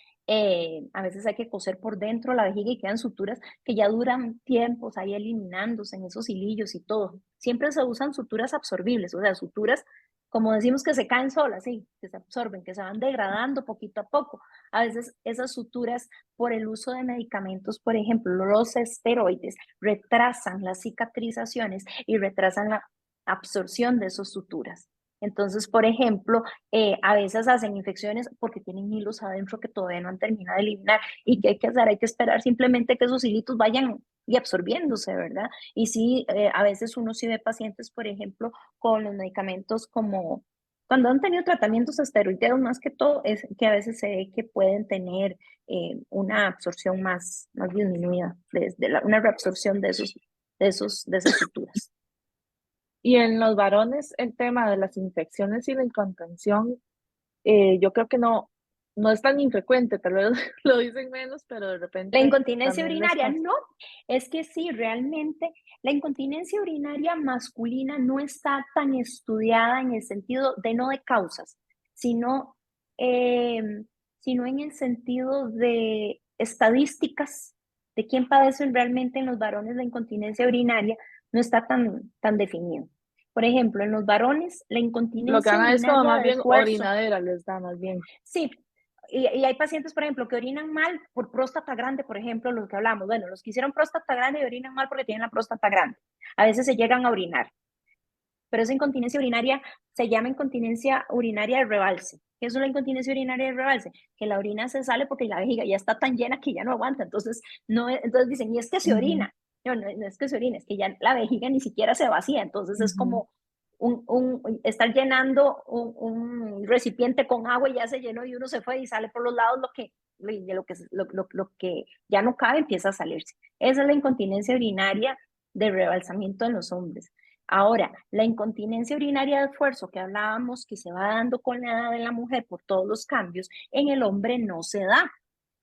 S2: a veces hay que coser por dentro la vejiga y quedan suturas que ya duran tiempos ahí eliminándose en esos hilillos y todo. Siempre se usan suturas absorbibles, o sea, suturas, como decimos, que se caen solas, sí, que se absorben, que se van degradando poquito a poco. A veces esas suturas, por el uso de medicamentos, por ejemplo, los esteroides, retrasan las cicatrizaciones y retrasan la absorción de esas suturas. Entonces, por ejemplo, a veces hacen infecciones porque tienen hilos adentro que todavía no han terminado de eliminar. ¿Y qué hay que hacer? Hay que esperar simplemente que esos hilitos vayan y absorbiéndose, ¿verdad? Y sí, a veces uno sí ve pacientes, por ejemplo, con los medicamentos como cuando han tenido tratamientos esteroideos, más que todo, es que a veces se ve que pueden tener una absorción más disminuida, una reabsorción de esas suturas.
S1: Y en los varones, el tema de las infecciones y la incontención, yo creo que no es tan infrecuente, tal vez lo dicen menos, pero de
S2: La
S1: repente
S2: incontinencia
S1: también les
S2: urinaria,
S1: pasa.
S2: no, es que sí, realmente la incontinencia urinaria masculina no está tan estudiada en el sentido de no de causas, sino, eh, sino en el sentido de estadísticas de quién padece realmente en los varones la incontinencia urinaria, no está tan definido. Por ejemplo, en los varones, la
S1: Lo que
S2: incontinencia
S1: hagan es como
S2: urinaria
S1: más
S2: de
S1: bien
S2: esfuerzo,
S1: orinadera, les da más bien.
S2: sí, y hay pacientes, por ejemplo, que orinan mal por próstata grande, por ejemplo, los que hablamos. Bueno, los que hicieron próstata grande y orinan mal porque tienen la próstata grande. A veces se llegan a orinar, pero esa incontinencia urinaria se llama incontinencia urinaria de rebalse. ¿Qué es la incontinencia urinaria de rebalse? Que la orina se sale porque la vejiga ya está tan llena que ya no aguanta. Entonces, no, entonces dicen, y es que se
S1: Ujú,
S2: orina. No es que se orina, es que ya la vejiga ni siquiera se vacía. Entonces es
S1: ujú.
S2: como estar llenando un recipiente con agua y ya se llenó y uno se fue y sale por los lados lo que ya no cabe empieza a salirse. Esa es la incontinencia urinaria de rebalsamiento en los hombres. Ahora, la incontinencia urinaria de esfuerzo que hablábamos, que se va dando con la edad de la mujer por todos los cambios, en el hombre no se da.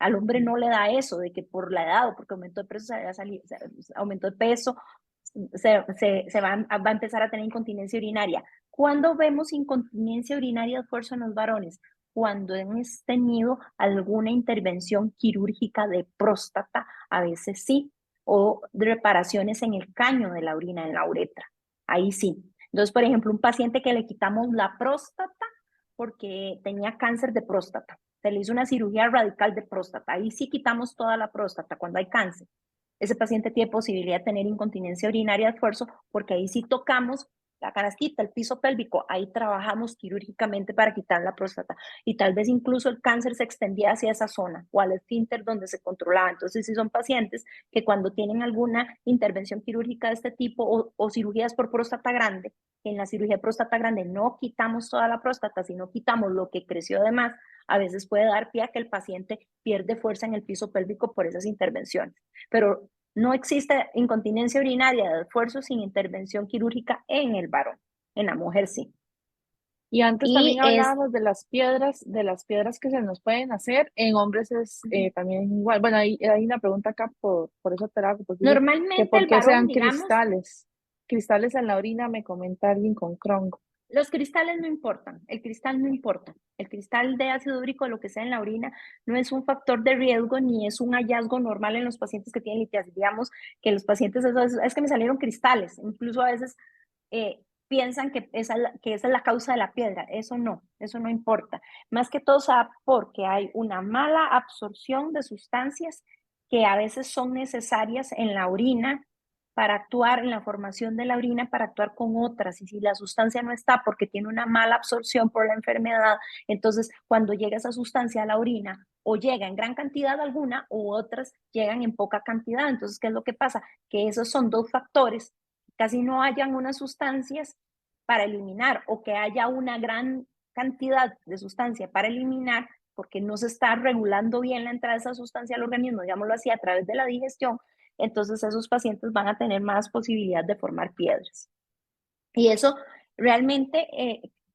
S2: Al hombre no le da eso de que por la edad o porque aumentó de peso, aumentó de peso, va a empezar a tener incontinencia urinaria. ¿Cuándo vemos incontinencia urinaria de esfuerzo en los varones? Cuando hemos tenido alguna intervención quirúrgica de próstata, a veces sí, o reparaciones en el caño de la orina, en la uretra. Ahí sí. Entonces, por ejemplo, un paciente que le quitamos la próstata porque tenía cáncer de próstata. Se le hizo una cirugía radical de próstata. Ahí sí quitamos toda la próstata cuando hay cáncer. Ese paciente tiene posibilidad de tener incontinencia urinaria de esfuerzo porque ahí sí tocamos la canastita, el piso pélvico, ahí trabajamos quirúrgicamente para quitar la próstata y tal vez incluso el cáncer se extendía hacia esa zona o al esfínter donde se controlaba. Entonces, si son pacientes que cuando tienen alguna intervención quirúrgica de este tipo o cirugías por próstata grande, en la cirugía de próstata grande no quitamos toda la próstata, sino quitamos lo que creció de más, a veces puede dar pie a que el paciente pierde fuerza en el piso pélvico por esas intervenciones. Pero no existe incontinencia urinaria de esfuerzo sin intervención quirúrgica en el varón, en la mujer sí.
S1: Y antes
S2: Y
S1: también hablábamos de las piedras que se nos pueden hacer. En hombres es también igual. Bueno, hay una pregunta acá por eso te la hago, porque dice que
S2: normalmente
S1: por
S2: el
S1: qué
S2: varón,
S1: sean
S2: digamos,
S1: cristales. Cristales en la orina, me comenta alguien con Crohn.
S2: los cristales no importan, el cristal no importa. El cristal de ácido úrico, lo que sea en la orina, no es un factor de riesgo ni es un hallazgo normal en los pacientes que tienen litiasis. Digamos que los pacientes, es que me salieron cristales, incluso a veces piensan que esa es la causa de la piedra. Eso no importa. Más que todo, ¿sabe? Porque hay una mala absorción de sustancias que a veces son necesarias en la orina para actuar en la formación de la orina, para actuar con otras. Y si la sustancia no está porque tiene una mala absorción por la enfermedad, entonces cuando llega esa sustancia a la orina, o llega en gran cantidad alguna, o otras llegan en poca cantidad. Entonces, ¿qué es lo que pasa? Que esos son dos factores. Casi no hayan unas sustancias para eliminar o que haya una gran cantidad de sustancia para eliminar, porque no se está regulando bien la entrada de esa sustancia al organismo, digámoslo así, a través de la digestión, entonces esos pacientes van a tener más posibilidad de formar piedras. Y eso realmente,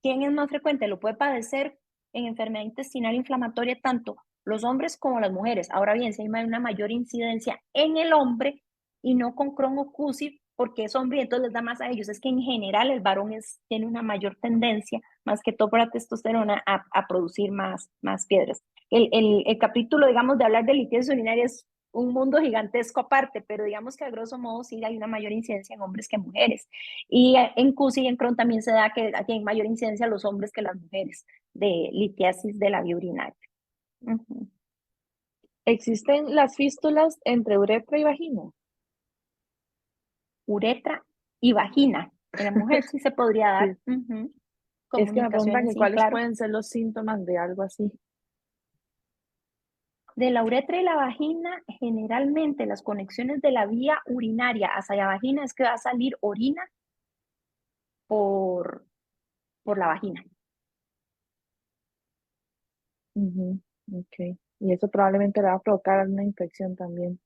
S2: ¿quién es más frecuente? Lo puede padecer en enfermedad intestinal inflamatoria tanto los hombres como las mujeres. Ahora bien, si hay una mayor incidencia en el hombre y no con Crohn o CUSI, porque es hombre y entonces les da más a ellos. Es que en general el varón tiene una mayor tendencia, más que todo por la testosterona, a producir más piedras. El capítulo, digamos, de hablar de litiasis urinaria es un mundo gigantesco aparte, pero digamos que a grosso modo sí hay una mayor incidencia en hombres que en mujeres. Y en CUSI y en Crohn también se da que tienen mayor incidencia los hombres que las mujeres de litiasis de la vía urinaria.
S1: ¿Existen las fístulas entre uretra y vagina?
S2: Uretra y vagina. En la mujer sí se podría dar.
S1: Sí. Es que me preguntan
S2: Comunicaciones,
S1: que
S2: sí,
S1: cuáles
S2: claro.
S1: pueden ser los síntomas de algo así.
S2: De la uretra y la vagina, generalmente las conexiones de la vía urinaria hacia la vagina es que va a salir orina por la vagina.
S1: Ok. Y eso probablemente le va a provocar una infección también.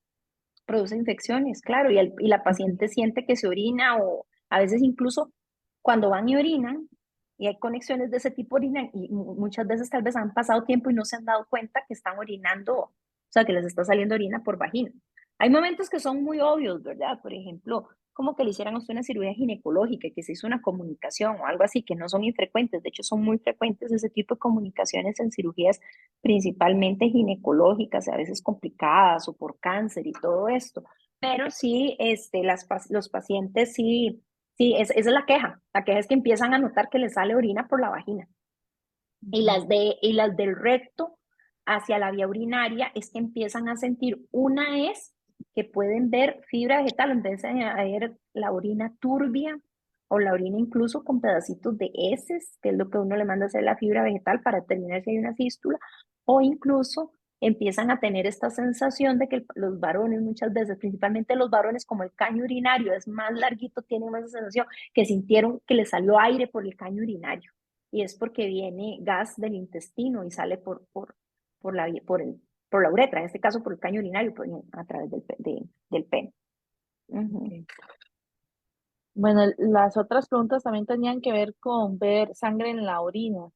S2: Produce infecciones, claro, y la paciente siente que se orina o a veces incluso cuando van y orinan y hay conexiones de ese tipo orinan y muchas veces tal vez han pasado tiempo y no se han dado cuenta que están orinando, o sea, que les está saliendo orina por vagina. Hay momentos que son muy obvios, ¿verdad? Por ejemplo, como que le hicieran a usted una cirugía ginecológica, que se hizo una comunicación o algo así, que no son infrecuentes, de hecho son muy frecuentes ese tipo de comunicaciones en cirugías principalmente ginecológicas, a veces complicadas o por cáncer y todo esto. Pero sí, los pacientes sí, sí, esa es la queja. La queja es que empiezan a notar que les sale orina por la vagina. Y las del recto hacia la vía urinaria es que empiezan a sentir, una es que pueden ver fibra vegetal, empiezan a ver la orina turbia o la orina incluso con pedacitos de heces, que es lo que uno le manda a hacer la fibra vegetal para determinar si hay una fístula, o incluso empiezan a tener esta sensación de que los varones muchas veces, principalmente los varones, como el caño urinario es más larguito, tienen más sensación que sintieron que les salió aire por el caño urinario y es porque viene gas del intestino y sale por la uretra, en este caso por el caño urinario, a través del pene.
S1: Okay. Bueno, las otras preguntas también tenían que ver con ver sangre en la orina.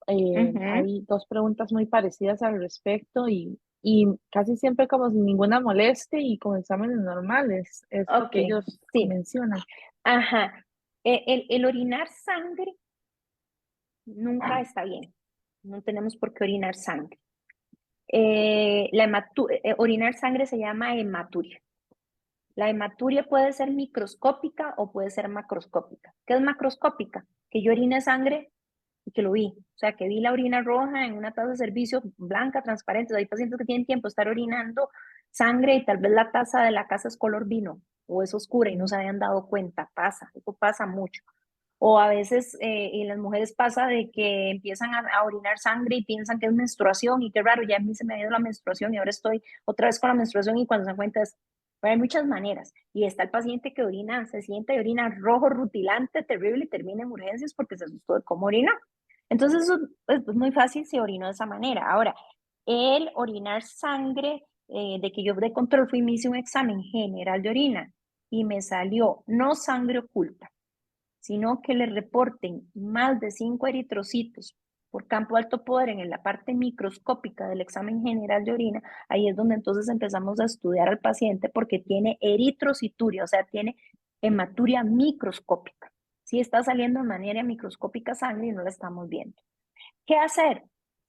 S1: Hay dos preguntas muy parecidas al respecto y casi siempre como sin ninguna molestia y con exámenes normales, es lo
S2: Ok,
S1: que ellos
S2: sí.
S1: mencionan.
S2: Ajá. El orinar sangre nunca está bien. No tenemos por qué orinar sangre. Orinar sangre se llama hematuria. La hematuria puede ser microscópica o puede ser macroscópica. ¿Qué es macroscópica? Que yo orine sangre y que lo vi. O sea, que vi la orina roja en una taza de servicio blanca, transparente. Hay pacientes que tienen tiempo de estar orinando sangre y tal vez la taza de la casa es color vino o es oscura y no se habían dado cuenta. Pasa, eso pasa mucho. O a veces en las mujeres pasa de que empiezan a orinar sangre y piensan que es menstruación y qué raro, ya a mí se me ha ido la menstruación y ahora estoy otra vez con la menstruación y cuando se dan cuenta es, pero hay muchas maneras. Y está el paciente que orina, se siente y orina rojo, rutilante, terrible y termina en urgencias porque se asustó de cómo orina. Entonces eso es muy fácil si orinó de esa manera. Ahora, el orinar sangre, de que yo de control fui y me hice un examen general de orina y me salió no sangre oculta, sino que le reporten más de 5 eritrocitos por campo alto poder en la parte microscópica del examen general de orina, ahí es donde entonces empezamos a estudiar al paciente porque tiene eritrocituria, o sea, tiene hematuria microscópica. Sí está saliendo de manera microscópica sangre y no la estamos viendo. ¿Qué hacer?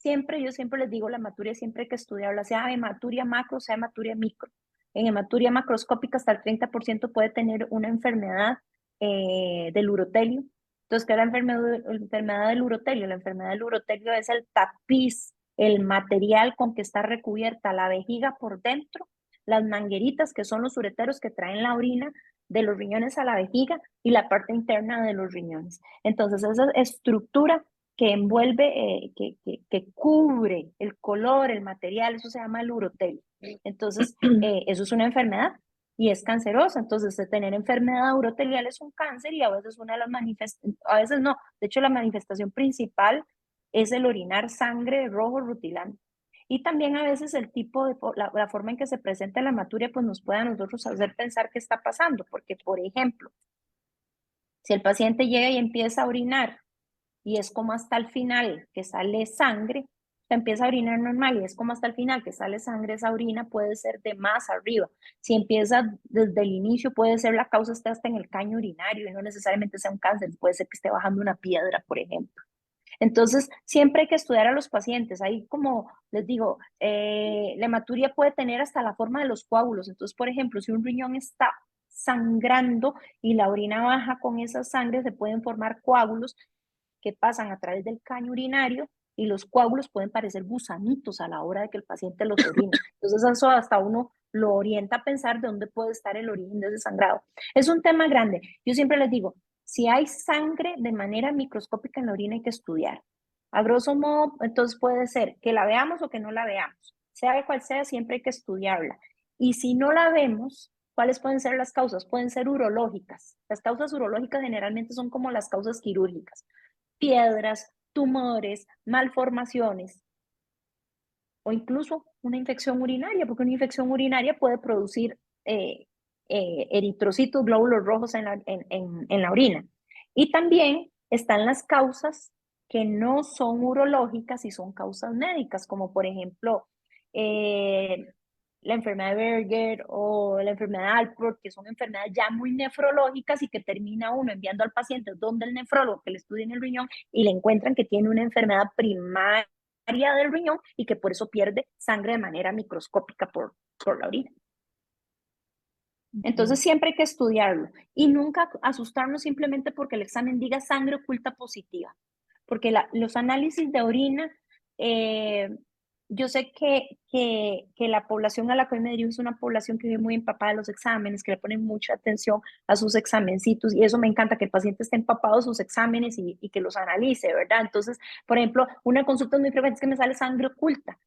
S2: Yo siempre les digo, la hematuria siempre hay que estudiarla, sea hematuria macro, sea hematuria micro. En hematuria macroscópica hasta el 30% puede tener una enfermedad del urotelio. Entonces, ¿qué es la enfermedad del urotelio? La enfermedad del urotelio es el tapiz, el material con que está recubierta la vejiga por dentro, las mangueritas que son los ureteros que traen la orina de los riñones a la vejiga y la parte interna de los riñones. Entonces, esa estructura que envuelve, que cubre el color, el material, eso se llama el urotelio. Entonces, eso es una enfermedad y es cancerosa. Entonces, tener enfermedad urotelial es un cáncer y a veces una de las manifestaciones, a veces no, de hecho la manifestación principal es el orinar sangre rojo rutilante. Y también a veces el tipo de, la forma en que se presenta la hematuria, pues nos puede a nosotros hacer pensar qué está pasando, porque por ejemplo, si el paciente llega y empieza a orinar y es como hasta el final que sale sangre, se empieza a orinar normal y es como hasta el final que sale sangre, esa orina puede ser de más arriba. Si empieza desde el inicio, puede ser la causa esté hasta en el caño urinario y no necesariamente sea un cáncer, puede ser que esté bajando una piedra, por ejemplo. Entonces, siempre hay que estudiar a los pacientes. Ahí, como les digo, la hematuria puede tener hasta la forma de los coágulos. Entonces, por ejemplo, si un riñón está sangrando y la orina baja con esa sangre, se pueden formar coágulos que pasan a través del caño urinario y los coágulos pueden parecer gusanitos a la hora de que el paciente los orina. Entonces, eso hasta uno lo orienta a pensar de dónde puede estar el origen de ese sangrado. Es un tema grande. Yo siempre les digo, si hay sangre de manera microscópica en la orina hay que estudiar. A grosso modo, entonces puede ser que la veamos o que no la veamos. Sea cual sea, siempre hay que estudiarla. Y si no la vemos, ¿cuáles pueden ser las causas? Pueden ser urológicas. Las causas urológicas generalmente son como las causas quirúrgicas. Piedras, tumores, malformaciones o incluso una infección urinaria, porque una infección urinaria puede producir eritrocitos, glóbulos rojos en la orina. Y también están las causas que no son urológicas y son causas médicas, como por ejemplo la enfermedad de Berger o la enfermedad de Alport, que son enfermedades ya muy nefrológicas y que termina uno enviando al paciente donde el nefrólogo que le estudie en el riñón y le encuentran que tiene una enfermedad primaria del riñón y que por eso pierde sangre de manera microscópica por la orina. Entonces siempre hay que estudiarlo y nunca asustarnos simplemente porque el examen diga sangre oculta positiva, porque los análisis de orina, yo sé que la población a la que me dirijo es una población que vive muy empapada de los exámenes, que le ponen mucha atención a sus examencitos y eso me encanta, que el paciente esté empapado de sus exámenes y que los analice, ¿verdad? Entonces, por ejemplo, una consulta muy frecuente es que me sale sangre oculta.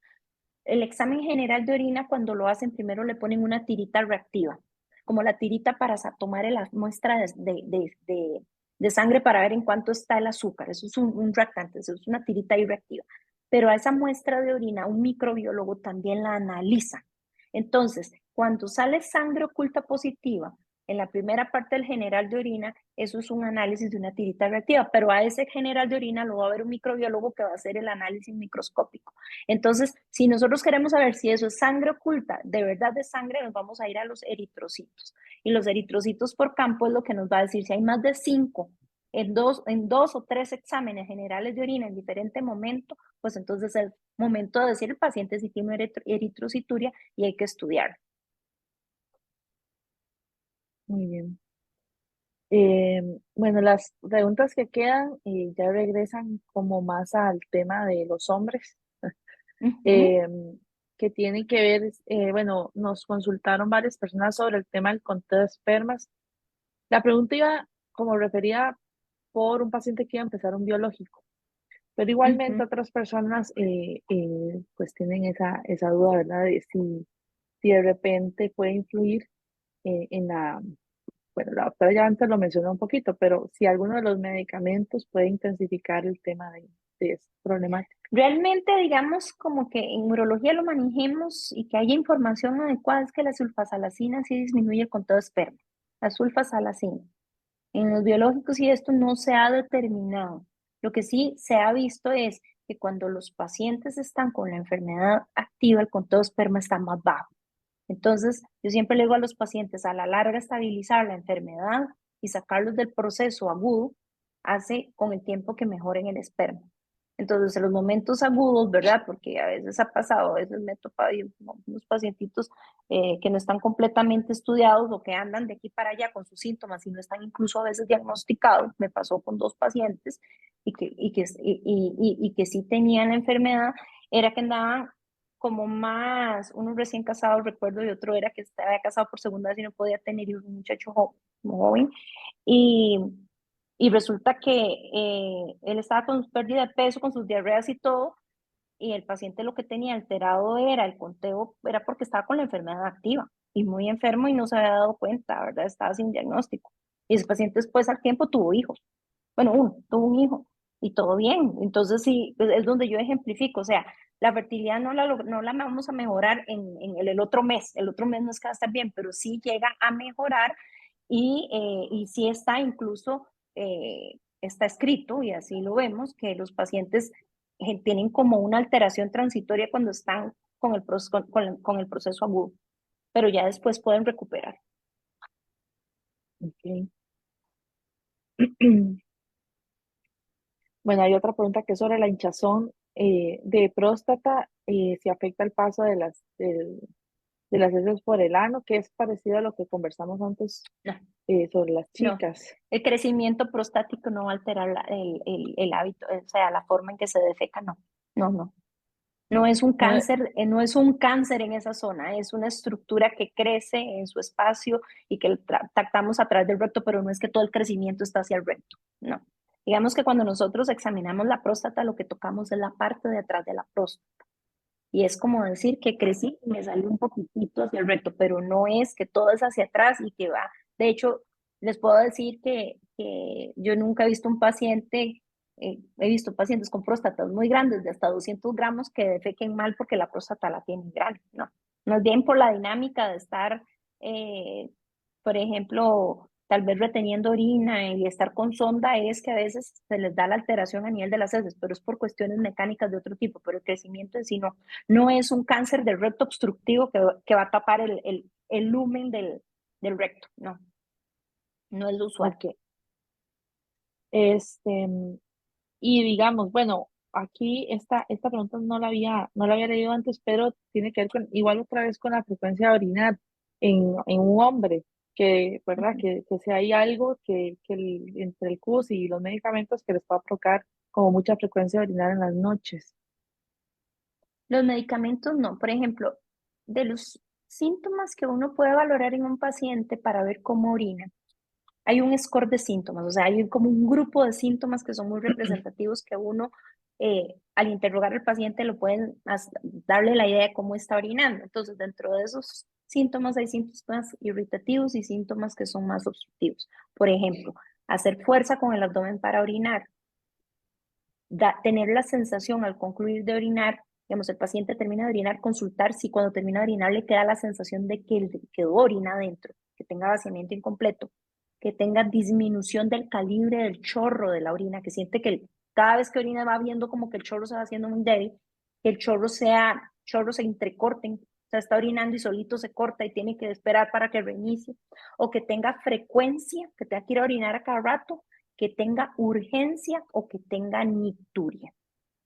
S2: El examen general de orina, cuando lo hacen, primero le ponen una tirita reactiva, como la tirita para tomar la muestra de sangre para ver en cuánto está el azúcar. Eso es un reactante, eso es una tirita ahí reactiva. Pero a esa muestra de orina, un microbiólogo también la analiza. Entonces, cuando sale sangre oculta positiva, en la primera parte del general de orina, eso es un análisis de una tirita reactiva, pero a ese general de orina lo va a ver un microbiólogo que va a hacer el análisis microscópico. Entonces, si nosotros queremos saber si eso es sangre oculta, de verdad de sangre, nos vamos a ir a los eritrocitos. Y los eritrocitos por campo es lo que nos va a decir si hay más de 5 en dos o tres exámenes generales de orina en diferente momento, pues entonces es el momento de decir el paciente si tiene eritrocituria y hay que estudiar.
S1: Muy bien. Bueno, las preguntas que quedan ya regresan como más al tema de los hombres,
S2: Uh -huh.
S1: eh, que tienen que ver, bueno, nos consultaron varias personas sobre el tema del conteo de espermas. La pregunta iba como referida por un paciente que iba a empezar un biológico, pero
S2: Uh
S1: igualmente
S2: -huh.
S1: otras personas pues tienen esa duda, ¿verdad? De si de repente puede influir en bueno, la doctora ya antes lo mencionó un poquito, pero si alguno de los medicamentos puede intensificar el tema de esta problemática.
S2: Realmente, digamos, como que en urología lo manejemos y que haya información adecuada, es que la sulfasalacina sí disminuye el conteo de esperma. La sulfasalacina. En los biológicos y esto no se ha determinado. Lo que sí se ha visto es que cuando los pacientes están con la enfermedad activa, el conteo de esperma está más bajo. Entonces, yo siempre le digo a los pacientes, a la larga estabilizar la enfermedad y sacarlos del proceso agudo hace con el tiempo que mejoren el esperma. Entonces, en los momentos agudos, ¿verdad? Porque a veces ha pasado, a veces me he topado unos pacientitos que no están completamente estudiados o que andan de aquí para allá con sus síntomas y no están incluso a veces diagnosticados. Me pasó con dos pacientes y que sí tenían la enfermedad, era que andaban como más, uno recién casado, recuerdo, y otro era que estaba casado por segunda vez y no podía tener hijos, un muchacho joven, y, y resulta que él estaba con su pérdida de peso, con sus diarreas y todo, y el paciente lo que tenía alterado era el conteo, era porque estaba con la enfermedad activa y muy enfermo y no se había dado cuenta, ¿verdad? Estaba sin diagnóstico. Y ese paciente después al tiempo tuvo hijos. Bueno, tuvo un hijo. y todo bien. Entonces, sí, es donde yo ejemplifico, o sea, la fertilidad no la vamos a mejorar en el otro mes no es que va a estar bien, pero sí llega a mejorar y sí está incluso, está escrito, y así lo vemos, que los pacientes tienen como una alteración transitoria cuando están con con el proceso agudo, pero ya después pueden recuperar.
S1: Ok. Bueno, hay otra pregunta que es sobre la hinchazón de próstata, si afecta el paso de las heces por el ano, que es parecido a lo que conversamos antes
S2: No,
S1: sobre las
S2: no.
S1: chicas.
S2: El crecimiento prostático no va a alterar el hábito, o sea, la forma en que se defeca, no. No, no. No es un
S1: No,
S2: cáncer, no es un cáncer en esa zona, es una estructura que crece en su espacio y que tratamos a través del recto, pero no es que todo el crecimiento está hacia el recto, no. Digamos que cuando nosotros examinamos la próstata, lo que tocamos es la parte de atrás de la próstata. Y es como decir que crecí y me salió un poquitito hacia el recto, pero no es que todo es hacia atrás y que va. De hecho, les puedo decir que yo nunca he visto un paciente, he visto pacientes con próstatas muy grandes, de hasta 200 gramos, que defequen mal porque la próstata la tienen grande, no. Más bien por la dinámica de estar, eh, por ejemplo, tal vez reteniendo orina y estar con sonda, es que a veces se les da la alteración a nivel de las heces, pero es por cuestiones mecánicas de otro tipo, pero el crecimiento en sí no. No es un cáncer del recto obstructivo que va a tapar el lumen del recto, no, no es lo usual.
S1: ok. Este, y digamos, bueno, aquí esta pregunta no la había leído antes, pero tiene que ver con, igual otra vez con la frecuencia de orinar en un hombre, que, ¿verdad? Que si hay algo entre el CUS y los medicamentos que les pueda provocar como mucha frecuencia de orinar en las noches.
S2: Los medicamentos no, por ejemplo, de los síntomas que uno puede valorar en un paciente para ver cómo orina, hay un score de síntomas, o sea, hay como un grupo de síntomas que son muy representativos que uno, al interrogar al paciente, lo pueden darle la idea de cómo está orinando. Entonces, dentro de esos síntomas hay síntomas irritativos y síntomas que son más obstructivos. Por ejemplo, hacer fuerza con el abdomen para orinar, tener la sensación al concluir de orinar, digamos, el paciente termina de orinar, consultar si cuando termina de orinar le queda la sensación de que quedó orina adentro, que tenga vaciamiento incompleto, que tenga disminución del calibre del chorro de la orina, que siente que cada vez que orina va viendo como que el chorro se va haciendo muy débil, que el chorro se entrecorten, o sea, está orinando y solito se corta y tiene que esperar para que reinicie, o que tenga frecuencia, que tenga que ir a orinar a cada rato, que tenga urgencia o que tenga nicturia.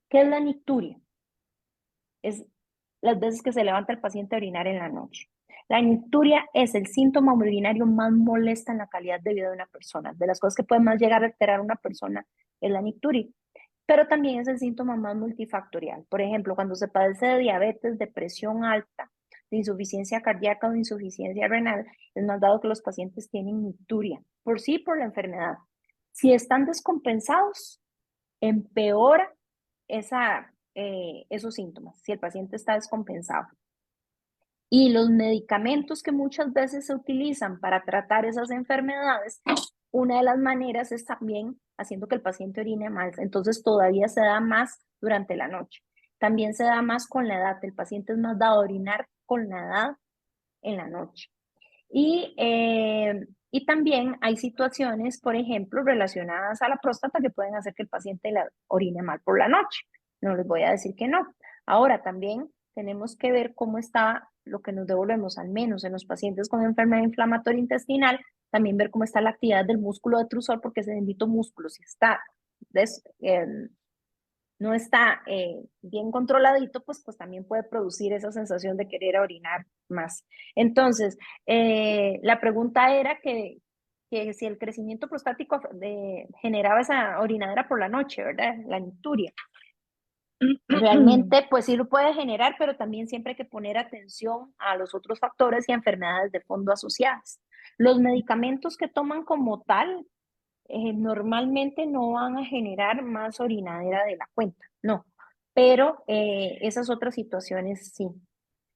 S2: ¿Qué es la nicturia? Es las veces que se levanta el paciente a orinar en la noche. La nicturia es el síntoma urinario más molesta en la calidad de vida de una persona. De las cosas que pueden más llegar a alterar a una persona es la nicturia. Pero también es el síntoma más multifactorial. Por ejemplo, cuando se padece de diabetes, de presión alta, de insuficiencia cardíaca o de insuficiencia renal, es más dado que los pacientes tienen nicturia, por sí por la enfermedad. Si están descompensados, empeora esos síntomas, si el paciente está descompensado. Y los medicamentos que muchas veces se utilizan para tratar esas enfermedades, una de las maneras es también haciendo que el paciente orine más. Entonces todavía se da más durante la noche. También se da más con la edad. El paciente es más dado a orinar con la edad en la noche. Y también hay situaciones, por ejemplo, relacionadas a la próstata que pueden hacer que el paciente la orine mal por la noche. No les voy a decir que no. Ahora también tenemos que ver cómo está lo que nos devolvemos, al menos en los pacientes con enfermedad inflamatoria intestinal, también ver cómo está la actividad del músculo detrusor, porque ese bendito músculo, si está no está bien controladito, pues también puede producir esa sensación de querer orinar más. Entonces, la pregunta era que si el crecimiento prostático generaba esa orinadera por la noche, ¿verdad? La nicturia. Realmente, pues sí lo puede generar, pero también siempre hay que poner atención a los otros factores y a enfermedades de fondo asociadas. Los medicamentos que toman como tal normalmente no van a generar más orinadera de la cuenta, no, pero esas otras situaciones sí.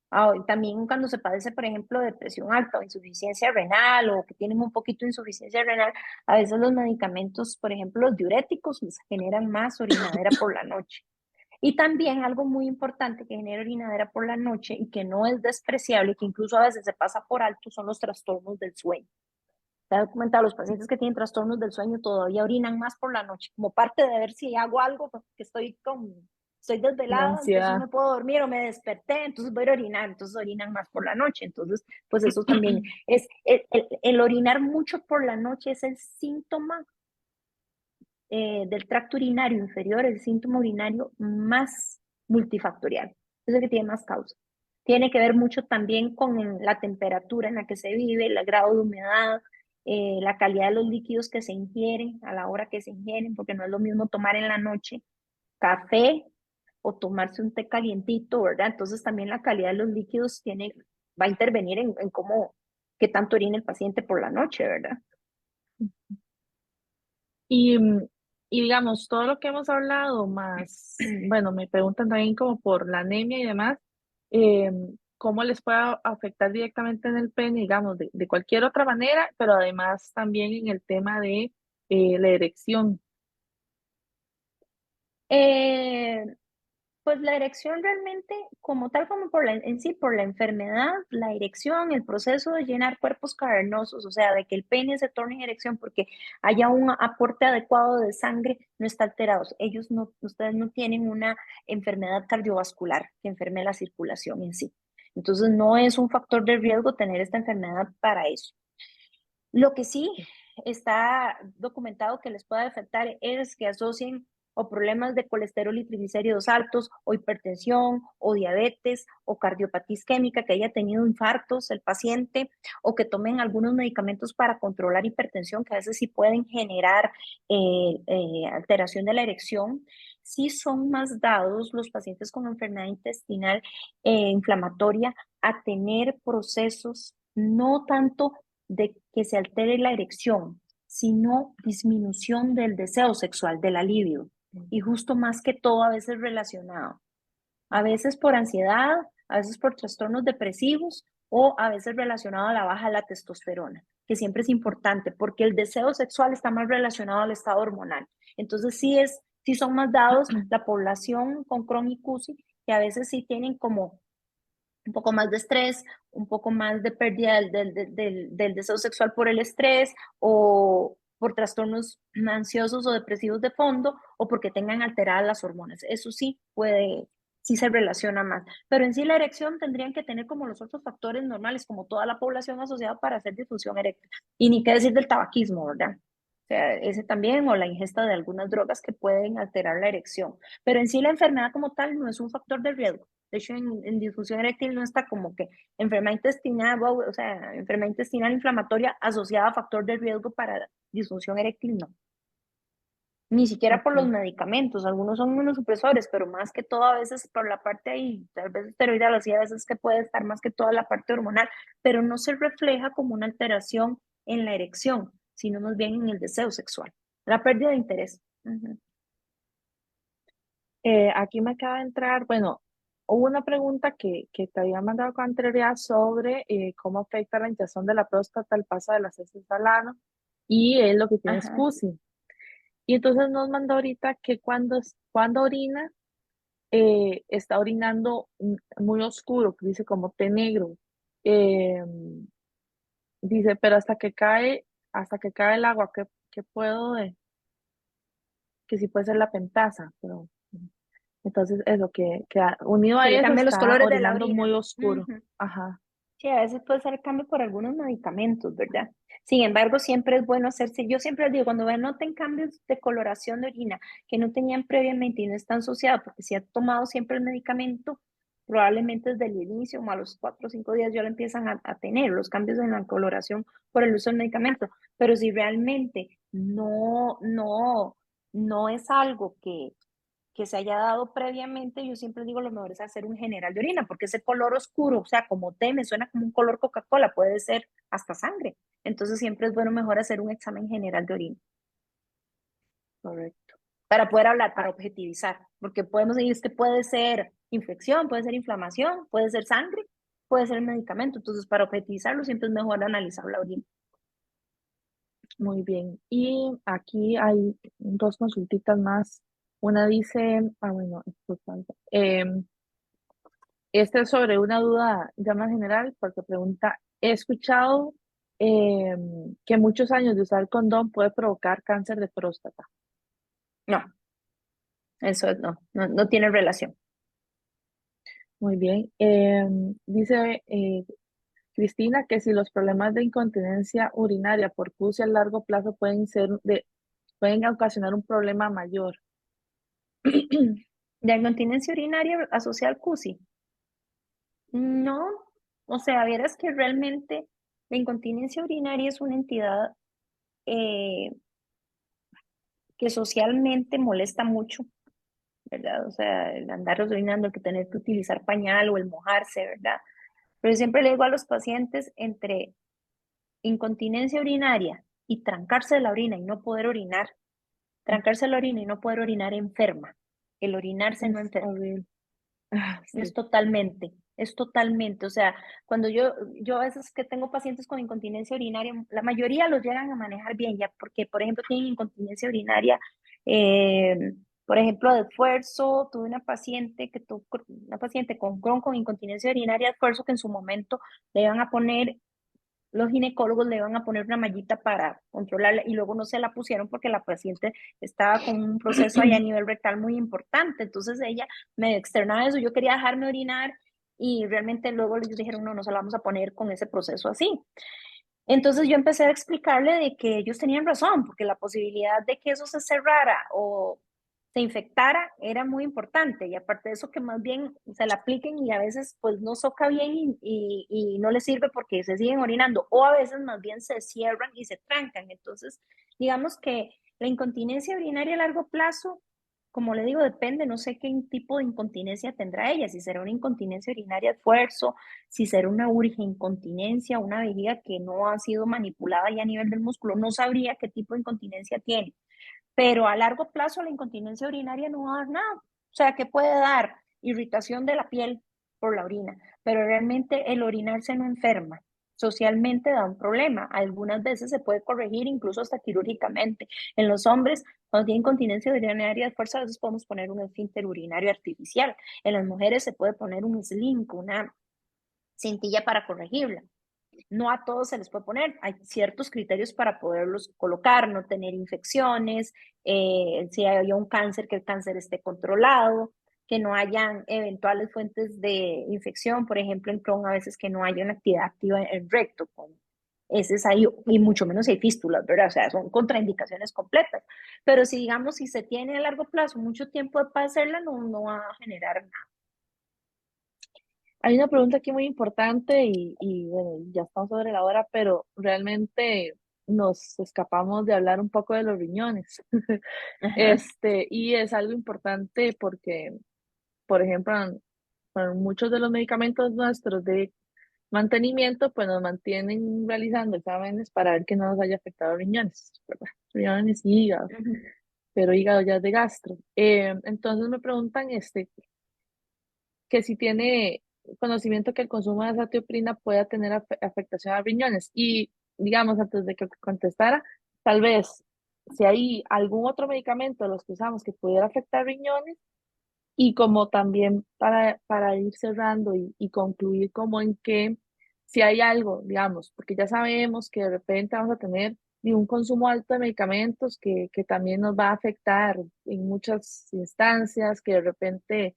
S2: Y también cuando se padece, por ejemplo, de presión alta o insuficiencia renal o que tienen un poquito de insuficiencia renal, a veces los medicamentos, por ejemplo, los diuréticos, les generan más orinadera por la noche. Y también algo muy importante que genera orinadera por la noche y que no es despreciable, que incluso a veces se pasa por alto, son los trastornos del sueño. Se ha documentado, los pacientes que tienen trastornos del sueño todavía orinan más por la noche, como parte de ver si hago algo, porque estoy
S1: La
S2: desvelada, entonces
S1: ansiedad.
S2: no puedo dormir o me desperté, entonces voy a orinar, entonces orinan más por la noche. Entonces, pues eso también es, el orinar mucho por la noche es el síntoma del tracto urinario inferior, el síntoma urinario más multifactorial, es el que tiene más causas. Tiene que ver mucho también con la temperatura en la que se vive, el grado de humedad, la calidad de los líquidos que se ingieren a la hora que se ingieren, porque no es lo mismo tomar en la noche café o tomarse un té calientito, ¿verdad? Entonces también la calidad de los líquidos va a intervenir en cómo, qué tanto orina el paciente por la noche, ¿verdad?
S1: Y, y digamos, todo lo que hemos hablado más, bueno, me preguntan también como por la anemia y demás, eh, cómo les puede afectar directamente en el pene, digamos, de cualquier otra manera, pero además también en el tema de la erección.
S2: Eh, Pues la erección realmente, como tal como en sí, por la enfermedad, la erección, el proceso de llenar cuerpos cavernosos, o sea, de que el pene se torne en erección porque haya un aporte adecuado de sangre, no está alterado. Ustedes no tienen una enfermedad cardiovascular que enferme la circulación en sí. Entonces, no es un factor de riesgo tener esta enfermedad para eso. Lo que sí está documentado que les puede afectar es que asocien o problemas de colesterol y triglicéridos altos, o hipertensión, o diabetes, o cardiopatía isquémica, que haya tenido infartos el paciente, o que tomen algunos medicamentos para controlar hipertensión, que a veces sí pueden generar alteración de la erección. Sí son más dados los pacientes con enfermedad intestinal inflamatoria a tener procesos no tanto de que se altere la erección, sino disminución del deseo sexual, del alivio. Y justo más que todo a veces relacionado, a veces por ansiedad, a veces por trastornos depresivos o a veces relacionado a la baja de la testosterona, que siempre es importante porque el deseo sexual está más relacionado al estado hormonal. Entonces sí son más dados la población con Crohn y CUSI, que a veces sí tienen como un poco más de estrés, un poco más de pérdida del deseo sexual por el estrés o por trastornos ansiosos o depresivos de fondo o porque tengan alteradas las hormonas. Eso sí se relaciona más. Pero en sí la erección tendrían que tener como los otros factores normales, como toda la población asociada para hacer disfunción eréctil. Y ni qué decir del tabaquismo, ¿verdad? O sea, ese también, o la ingesta de algunas drogas que pueden alterar la erección. Pero en sí la enfermedad como tal no es un factor de riesgo. De hecho, en disfunción eréctil no está como que enfermedad intestinal, o sea, enfermedad intestinal inflamatoria asociada a factor de riesgo para disfunción eréctil, no. Ni siquiera por los
S1: Ok.
S2: medicamentos, algunos son inmunosupresores, pero más que todo a veces por la parte ahí, tal vez esteroidal, así a veces que puede estar más que toda la parte hormonal, pero no se refleja como una alteración en la erección, sino más bien en el deseo sexual, la pérdida de interés. Ujú.
S1: Aquí me acaba de entrar, bueno, hubo una pregunta que te había mandado con anterioridad sobre cómo afecta la hinchazón de la próstata al paso de las heces al ano y es lo que tiene es
S2: Ajá,
S1: CUSI. Y entonces nos mandó ahorita que cuando orina, está orinando muy oscuro, que dice como té negro. Eh, Dice, pero hasta que cae el agua, ¿qué puedo de? Que sí puede ser la pentasa, pero entonces eso, unido a
S2: que le
S1: eso
S2: cambien los
S1: está
S2: colores de la
S1: orinando muy
S2: orina.
S1: oscuro.
S2: Ujú.
S1: Ajá,
S2: Sí, a veces puede ser cambio por algunos medicamentos, ¿verdad? Sin embargo, siempre es bueno hacerse, yo siempre les digo, cuando noten cambios de coloración de orina que no tenían previamente y no están asociados, porque si ha tomado siempre el medicamento, probablemente desde el inicio, o a los 4 o 5 días ya lo empiezan a tener los cambios en la coloración por el uso del medicamento. Pero si realmente no es algo que se haya dado previamente, yo siempre digo lo mejor es hacer un general de orina, porque ese color oscuro, o sea, como té, me suena como un color Coca-Cola, puede ser hasta sangre. Entonces siempre es bueno mejor hacer un examen general de orina
S1: correcto.
S2: para poder hablar,
S1: Ah,
S2: para objetivizar, porque podemos decir que puede ser infección, puede ser inflamación, puede ser sangre. puede ser el medicamento. Entonces, para objetizarlo siempre es mejor analizar la orina.
S1: Muy bien. Y aquí hay dos consultitas más. Una dice, bueno, esto es falso. Esta es sobre una duda ya más general, porque pregunta, he escuchado que muchos años de usar condón puede provocar cáncer de próstata.
S2: No, eso no tiene relación.
S1: Muy bien. Dice Cristina que si los problemas de incontinencia urinaria por CUSI a largo plazo pueden ocasionar un problema mayor.
S2: ¿De incontinencia urinaria asociada al CUSI? No, o sea, vieras que realmente la incontinencia urinaria es una entidad eh, que socialmente molesta mucho, ¿verdad? O sea, el andar orinando, el que tener que utilizar pañal o el mojarse, ¿verdad? Pero yo siempre le digo a los pacientes entre incontinencia urinaria y trancarse la orina y no poder orinar, trancarse la orina y no poder orinar enferma. El orinarse no
S1: Es
S2: enferma.
S1: horrible. Ah, sí.
S2: Es totalmente, o sea, cuando yo a veces que tengo pacientes con incontinencia urinaria, la mayoría los llegan a manejar bien, ya, porque, por ejemplo, tienen incontinencia urinaria, por ejemplo, de esfuerzo, tuve una paciente con Crohn con incontinencia urinaria de esfuerzo que en su momento le iban a poner los ginecólogos le iban a poner una mallita para controlarla y luego no se la pusieron porque la paciente estaba con un proceso ahí a nivel rectal muy importante. Entonces ella me externaba eso, yo quería dejarme orinar y realmente luego ellos dijeron, no, no se la vamos a poner con ese proceso así. Entonces yo empecé a explicarle de que ellos tenían razón, porque la posibilidad de que eso se cerrara o se infectara era muy importante y aparte de eso que más bien se la apliquen y a veces pues no soca bien y no les sirve porque se siguen orinando o a veces más bien se cierran y se trancan. Entonces, digamos que la incontinencia urinaria a largo plazo, como le digo, depende, no sé qué tipo de incontinencia tendrá ella, si será una incontinencia urinaria de esfuerzo, si será una incontinencia, una vejiga que no ha sido manipulada ya a nivel del músculo, no sabría qué tipo de incontinencia tiene, pero a largo plazo la incontinencia urinaria no va a dar nada, o sea, que puede dar irritación de la piel por la orina, pero realmente el orinarse no enferma. Socialmente da un problema. Algunas veces se puede corregir incluso hasta quirúrgicamente. En los hombres, cuando tienen incontinencia urinaria de fuerza, a veces podemos poner un esfínter urinario artificial. En las mujeres se puede poner un sling, una cintilla para corregirla. No a todos se les puede poner, hay ciertos criterios para poderlos colocar, no tener infecciones, si hay un cáncer, que el cáncer esté controlado, que no hayan eventuales fuentes de infección, por ejemplo, en Crohn a veces que no haya una actividad activa en el recto, con ese es ahí, y mucho menos si hay fístulas, ¿verdad? O sea, son contraindicaciones completas. Pero si digamos, si se tiene a largo plazo mucho tiempo para hacerla, no va a generar nada.
S1: Hay una pregunta aquí muy importante y bueno, ya estamos sobre la hora, pero realmente nos escapamos de hablar un poco de los riñones.
S2: Ajá.
S1: Y es algo importante porque, por ejemplo, con muchos de los medicamentos nuestros de mantenimiento, pues nos mantienen realizando exámenes para ver que no nos haya afectado riñones, ¿verdad? Riñones y hígado, pero hígado ya es de gastro. Entonces me preguntan que si tiene conocimiento que el consumo de azatioprina pueda tener afectación a riñones. Y digamos, antes de que contestara, tal vez si hay algún otro medicamento de los que usamos que pudiera afectar riñones y como también para ir cerrando y concluir como en que si hay algo, digamos, porque ya sabemos que de repente vamos a tener un consumo alto de medicamentos que también nos va a afectar en muchas instancias, que de repente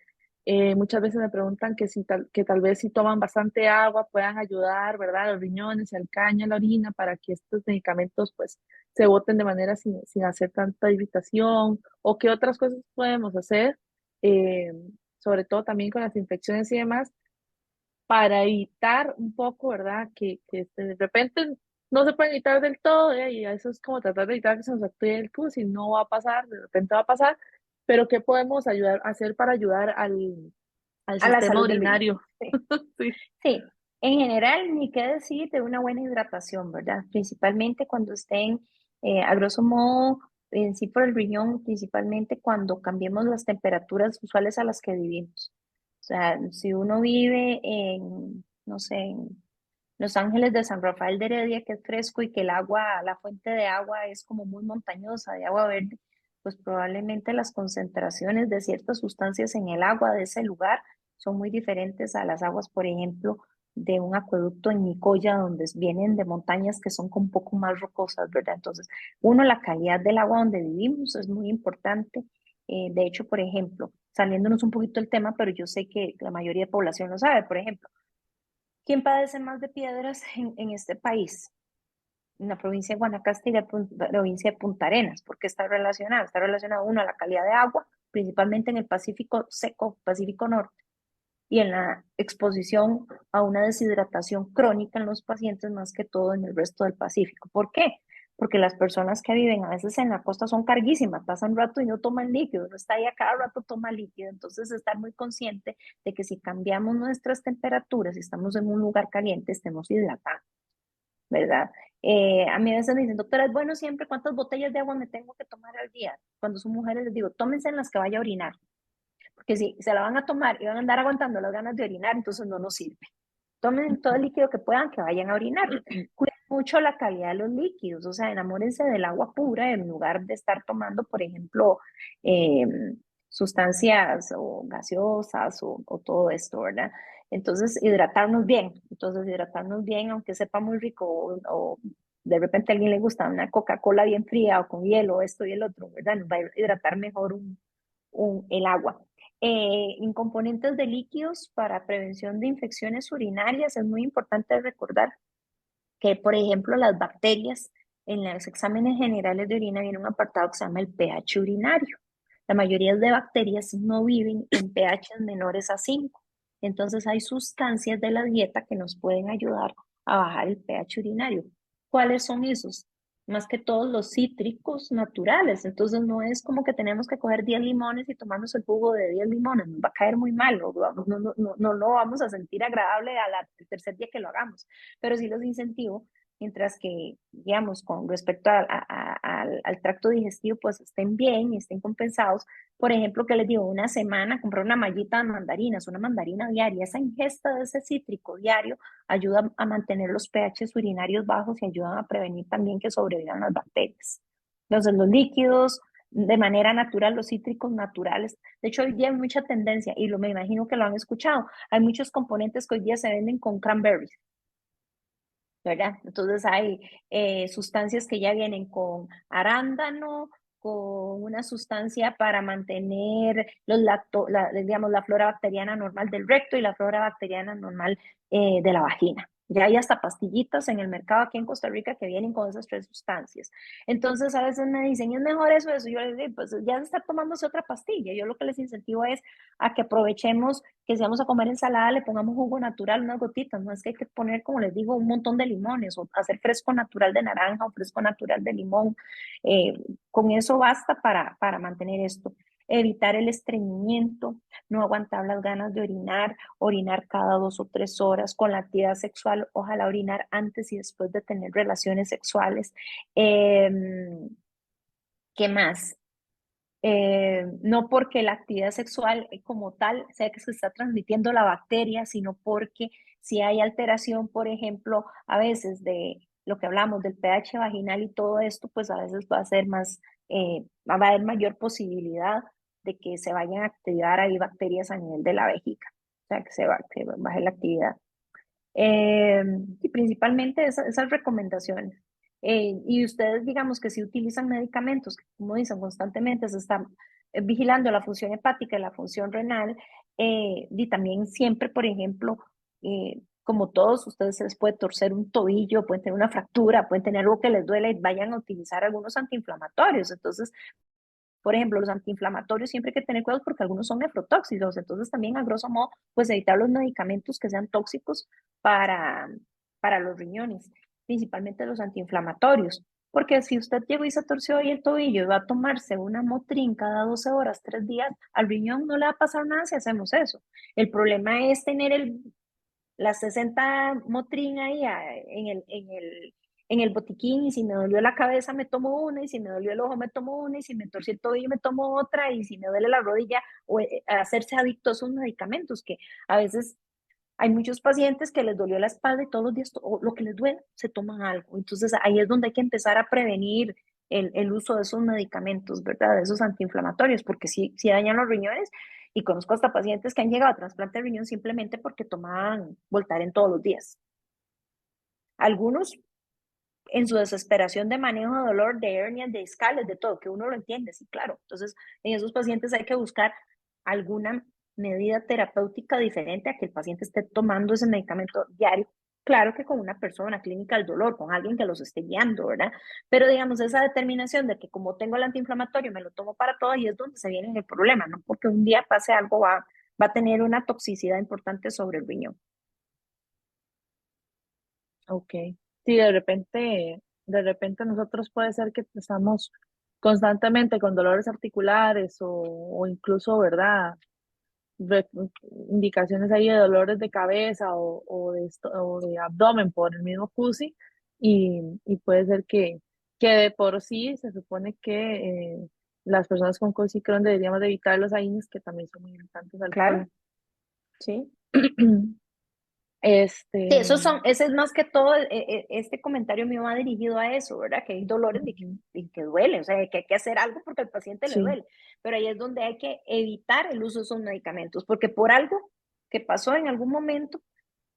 S1: muchas veces me preguntan que tal vez si toman bastante agua puedan ayudar, ¿verdad? A los riñones, al caño, a la orina, para que estos medicamentos pues se boten de manera sin hacer tanta irritación, o qué otras cosas podemos hacer, eh, sobre todo también con las infecciones y demás, para evitar un poco, ¿verdad? Que de repente no se pueden evitar del todo, y eso es como tratar de evitar que se nos actúe el pus y no va a pasar, de repente va a pasar, pero ¿qué podemos hacer para ayudar al
S2: A la
S1: sistema
S2: salud del riñón.
S1: urinario?
S2: Sí.
S1: Sí.
S2: Sí, en general, ni qué decir de una buena hidratación, ¿verdad? Principalmente cuando estén, a grosso modo, en sí por el riñón, principalmente cuando cambiemos las temperaturas usuales a las que vivimos. O sea, si uno vive en no sé, en Los Ángeles de San Rafael de Heredia, que es fresco y que el agua, la fuente de agua es como muy montañosa, de agua verde, pues probablemente las concentraciones de ciertas sustancias en el agua de ese lugar son muy diferentes a las aguas, por ejemplo, de un acueducto en Nicoya, donde vienen de montañas que son un poco más rocosas, ¿verdad? Entonces, uno, la calidad del agua donde vivimos es muy importante. De hecho, por ejemplo, saliéndonos un poquito del tema, pero yo sé que la mayoría de población lo sabe, por ejemplo, ¿quién padece más de piedras en este país? En la provincia de Guanacaste y la provincia de Punta Arenas, porque está relacionado uno a la calidad de agua, principalmente en el Pacífico seco, Pacífico Norte, y en la exposición a una deshidratación crónica en los pacientes más que todo en el resto del Pacífico. ¿Por qué? Porque las personas que viven a veces en la costa son carguísimas, pasan rato y no toman líquido, no está ahí a cada rato toma líquido, entonces estar muy consciente de que si cambiamos nuestras temperaturas, si estamos en un lugar caliente, estemos hidratando, ¿verdad? A mí a veces me dicen, doctora, es bueno siempre, ¿cuántas botellas de agua me tengo que tomar al día? Cuando son mujeres les digo, tómense en las que vaya a orinar, porque si se la van a tomar y van a andar aguantando las ganas de orinar, entonces no nos sirve. Tomen todo el líquido que puedan, que vayan a orinar. Cuiden mucho la calidad de los líquidos, o sea, enamórense del agua pura en lugar de estar tomando, por ejemplo, eh, sustancias o gaseosas o todo esto, ¿verdad? Entonces hidratarnos bien, aunque sepa muy rico o de repente a alguien le gusta una Coca-Cola bien fría o con hielo, esto y el otro, ¿verdad? Nos va a hidratar mejor el agua. En componentes de líquidos para prevención de infecciones urinarias es muy importante recordar que, por ejemplo, las bacterias en los exámenes generales de orina viene un apartado que se llama el pH urinario. La mayoría de bacterias no viven en pH menores a 5. Entonces hay sustancias de la dieta que nos pueden ayudar a bajar el pH urinario. ¿Cuáles son esos? Más que todos los cítricos naturales. Entonces no es como que tenemos que coger 10 limones y tomarnos el jugo de 10 limones. Nos va a caer muy mal, no lo vamos a sentir agradable al tercer día que lo hagamos, pero sí los incentivo, mientras que, digamos, con respecto al tracto digestivo, pues estén bien y estén compensados. Por ejemplo, que les digo, una semana comprar una mallita de mandarinas, una mandarina diaria, esa ingesta de ese cítrico diario ayuda a mantener los pHs urinarios bajos y ayudan a prevenir también que sobrevivan las bacterias. Entonces, los líquidos, de manera natural, los cítricos naturales. De hecho, hoy día hay mucha tendencia, y me imagino que lo han escuchado, hay muchos componentes que hoy día se venden con cranberries, ¿verdad? Entonces hay sustancias que ya vienen con arándano, con una sustancia para mantener digamos, la flora bacteriana normal del recto y la flora bacteriana normal de la vagina. Ya hay hasta pastillitas en el mercado aquí en Costa Rica que vienen con esas tres sustancias. Entonces a veces me dicen, ¿es mejor eso? Eso yo les digo, pues ya se está tomándose otra pastilla. Yo lo que les incentivo es a que aprovechemos que si vamos a comer ensalada le pongamos jugo natural, unas gotitas, no es que hay que poner, como les digo, un montón de limones o hacer fresco natural de naranja o fresco natural de limón. Eh, con eso basta para mantener esto. Evitar el estreñimiento, no aguantar las ganas de orinar, orinar cada 2 o 3 horas con la actividad sexual, ojalá orinar antes y después de tener relaciones sexuales. Eh, ¿Qué más? No porque la actividad sexual como tal sea que se está transmitiendo la bacteria, sino porque si hay alteración, por ejemplo, a veces de lo que hablamos del pH vaginal y todo esto, pues a veces va a ser más, va a haber mayor posibilidad de que se vayan a activar ahí bacterias a nivel de la vejiga, o sea, que baje la actividad. Eh, y principalmente esas recomendaciones. Y ustedes, digamos que si utilizan medicamentos, que como dicen constantemente, se están vigilando la función hepática y la función renal, y también siempre, por ejemplo, como todos, ustedes se les puede torcer un tobillo, pueden tener una fractura, pueden tener algo que les duele y vayan a utilizar algunos antiinflamatorios. Entonces, por ejemplo, los antiinflamatorios siempre hay que tener cuidado porque algunos son nefrotóxicos, entonces también a grosso modo, pues evitar los medicamentos que sean tóxicos para, para los riñones, principalmente los antiinflamatorios. Porque si usted llegó y se torció ahí el tobillo y va a tomarse una Motrin cada 12 horas, 3 días, al riñón no le va a pasar nada si hacemos eso. El problema es tener las 60 Motrin ahí en el botiquín, y si me dolió la cabeza me tomo una, y si me dolió el ojo me tomo una, y si me torcí el tobillo me tomo otra, y si me duele la rodilla, o hacerse adicto a esos medicamentos que a veces Hay muchos pacientes que les dolió la espalda y todos los días, o lo que les duele, se toman algo. Entonces ahí es donde hay que empezar a prevenir el uso de esos medicamentos, ¿verdad? De esos antiinflamatorios, porque sí dañan los riñones. Y conozco hasta pacientes que han llegado a trasplante de riñón simplemente porque tomaban Voltaren todos los días. Algunos en su desesperación de manejo de dolor, de hernias, de discales, de todo, que uno lo entiende, sí, claro. Entonces, en esos pacientes hay que buscar alguna medida terapéutica diferente a que el paciente esté tomando ese medicamento diario. Claro que con una persona clínica del dolor, con alguien que los esté guiando, ¿verdad? Pero digamos, esa determinación de que como tengo el antiinflamatorio, me lo tomo para todo, y es donde se viene el problema, ¿no? Porque un día pase algo, va a tener una toxicidad importante sobre el riñón.
S1: Ok. Sí, de repente nosotros puede ser que estamos constantemente con dolores articulares o incluso, ¿verdad? Re- Indicaciones ahí de dolores de cabeza o de abdomen por el mismo CUSI y puede ser que de por sí se supone que las personas con CUSI Crohn deberíamos de evitar los AINES que también son muy irritantes al
S2: Claro,
S1: colon.
S2: sí. Sí,
S1: Este,
S2: ese es más que todo, este comentario mío va dirigido a eso, ¿verdad? Que hay dolores
S1: ujú,
S2: y que duele, o sea, que hay que hacer algo porque al paciente le
S1: sí.
S2: duele, pero ahí es donde hay que evitar el uso de esos medicamentos, porque por algo que pasó en algún momento,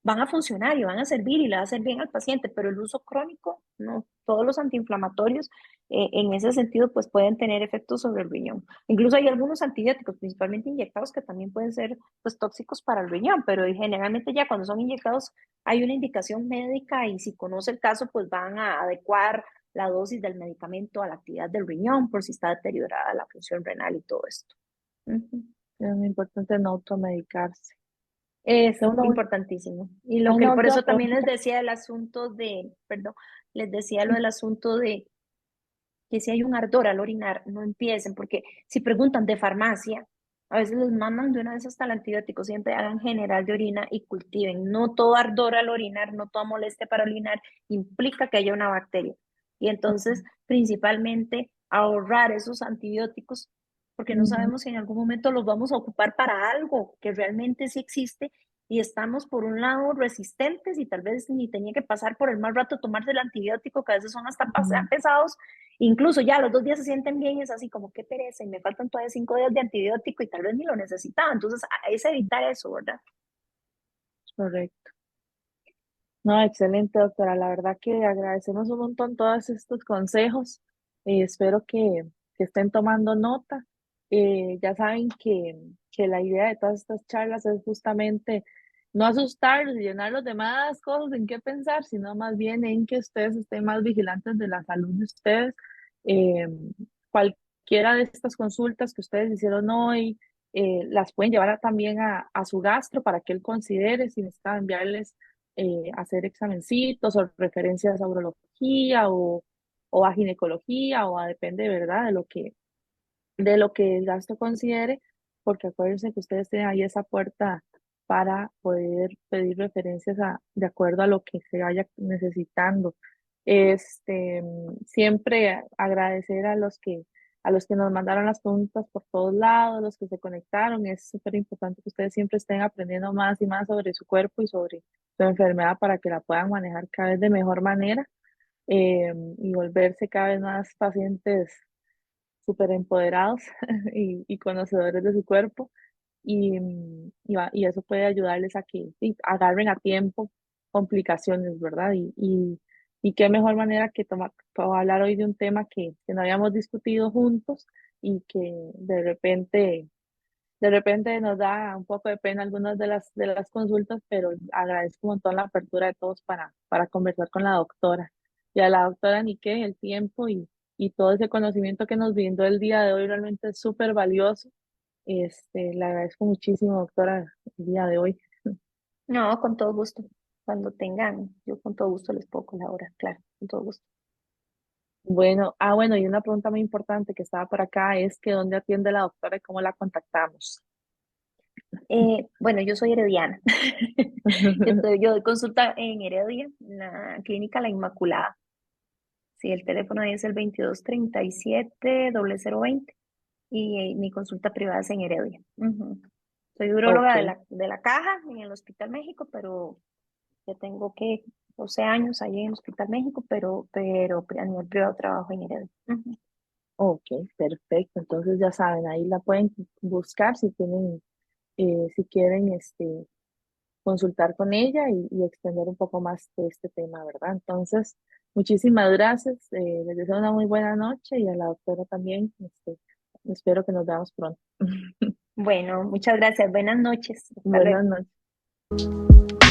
S2: van a funcionar y van a servir y le va a hacer bien al paciente, pero el uso crónico, no, todos los antiinflamatorios en ese sentido pues pueden tener efectos sobre el riñón. Incluso hay algunos antibióticos, principalmente inyectados, que también pueden ser pues tóxicos para el riñón, pero generalmente ya cuando son inyectados hay una indicación médica y si conoce el caso pues van a adecuar la dosis del medicamento a la actividad del riñón por si está deteriorada la función renal y todo esto. Uh -huh.
S1: Es muy importante no automedicarse.
S2: Es
S1: Una,
S2: importantísimo. Y lo que
S1: una
S2: por
S1: última
S2: eso también les
S1: pregunta.
S2: decía el asunto de, perdón, les decía lo del asunto de que si hay un ardor al orinar, no empiecen, porque si preguntan de farmacia, a veces les mandan de una vez hasta el antibiótico, siempre hagan general de orina y cultiven. No todo ardor al orinar, no toda molestia para orinar implica que haya una bacteria. Y entonces, principalmente, ahorrar esos antibióticos, porque no
S1: Ujú.
S2: sabemos si en algún momento los vamos a ocupar para algo que realmente sí existe y estamos por un lado resistentes y tal vez ni tenía que pasar por el mal rato tomarse el antibiótico, que a veces son hasta
S1: Ujú.
S2: pesados. Incluso ya los 2 días se sienten bien y es así como qué pereza y me faltan todavía 5 días de antibiótico y tal vez ni lo necesitaba. Entonces es evitar eso, ¿verdad?
S1: Correcto. No, excelente, doctora. La verdad que agradecemos un montón todos estos consejos. Espero que estén tomando nota. Ya saben que la idea de todas estas charlas es justamente no asustarlos y llenarlos de más cosas en qué pensar, sino más bien en que ustedes estén más vigilantes de la salud de ustedes. Eh, Cualquiera de estas consultas que ustedes hicieron hoy, las pueden llevar también a su gastro para que él considere si necesita enviarles hacer examencitos o referencias a urología o a ginecología o a depende, ¿verdad? De lo que el gasto considere, porque acuérdense que ustedes tienen ahí esa puerta para poder pedir referencias de acuerdo a lo que se vaya necesitando. Siempre agradecer a los que nos mandaron las preguntas por todos lados, los que se conectaron. Es súper importante que ustedes siempre estén aprendiendo más y más sobre su cuerpo y sobre su enfermedad para que la puedan manejar cada vez de mejor manera y volverse cada vez más pacientes súper empoderados y conocedores de su cuerpo y eso puede ayudarles a que sí, agarren a tiempo complicaciones, ¿verdad? Y qué mejor manera que hablar hoy de un tema que no habíamos discutido juntos y que de repente nos da un poco de pena algunas de las consultas, pero agradezco un montón la apertura de todos para conversar con la doctora. Y a la doctora Nique el tiempo y todo ese conocimiento que nos brindó el día de hoy realmente es súper valioso. Le agradezco muchísimo, doctora, el día de hoy.
S2: No, con todo gusto. Cuando tengan, yo con todo gusto les puedo colaborar, claro, con todo gusto.
S1: Bueno, bueno, y una pregunta muy importante que estaba por acá es que dónde atiende la doctora y cómo la contactamos.
S2: Bueno, yo soy herediana. Yo doy consulta en Heredia, en la clínica La Inmaculada. Sí, el teléfono ahí es el 2237 0020 y mi consulta privada es en Heredia. Ujú. Soy uróloga
S1: Ok,
S2: de la Caja en el Hospital México, pero ya tengo que 12 años ahí en el Hospital México, pero a nivel privado trabajo en Heredia. Ujú.
S1: ok, perfecto. Entonces ya saben, ahí la pueden buscar si tienen, si quieren, consultar con ella y extender un poco más de este tema, ¿verdad? Entonces, muchísimas gracias. Les deseo una muy buena noche y a la doctora también. Espero que nos veamos pronto.
S2: Bueno, muchas gracias. Buenas noches. Hasta luego.
S1: Buenas noches.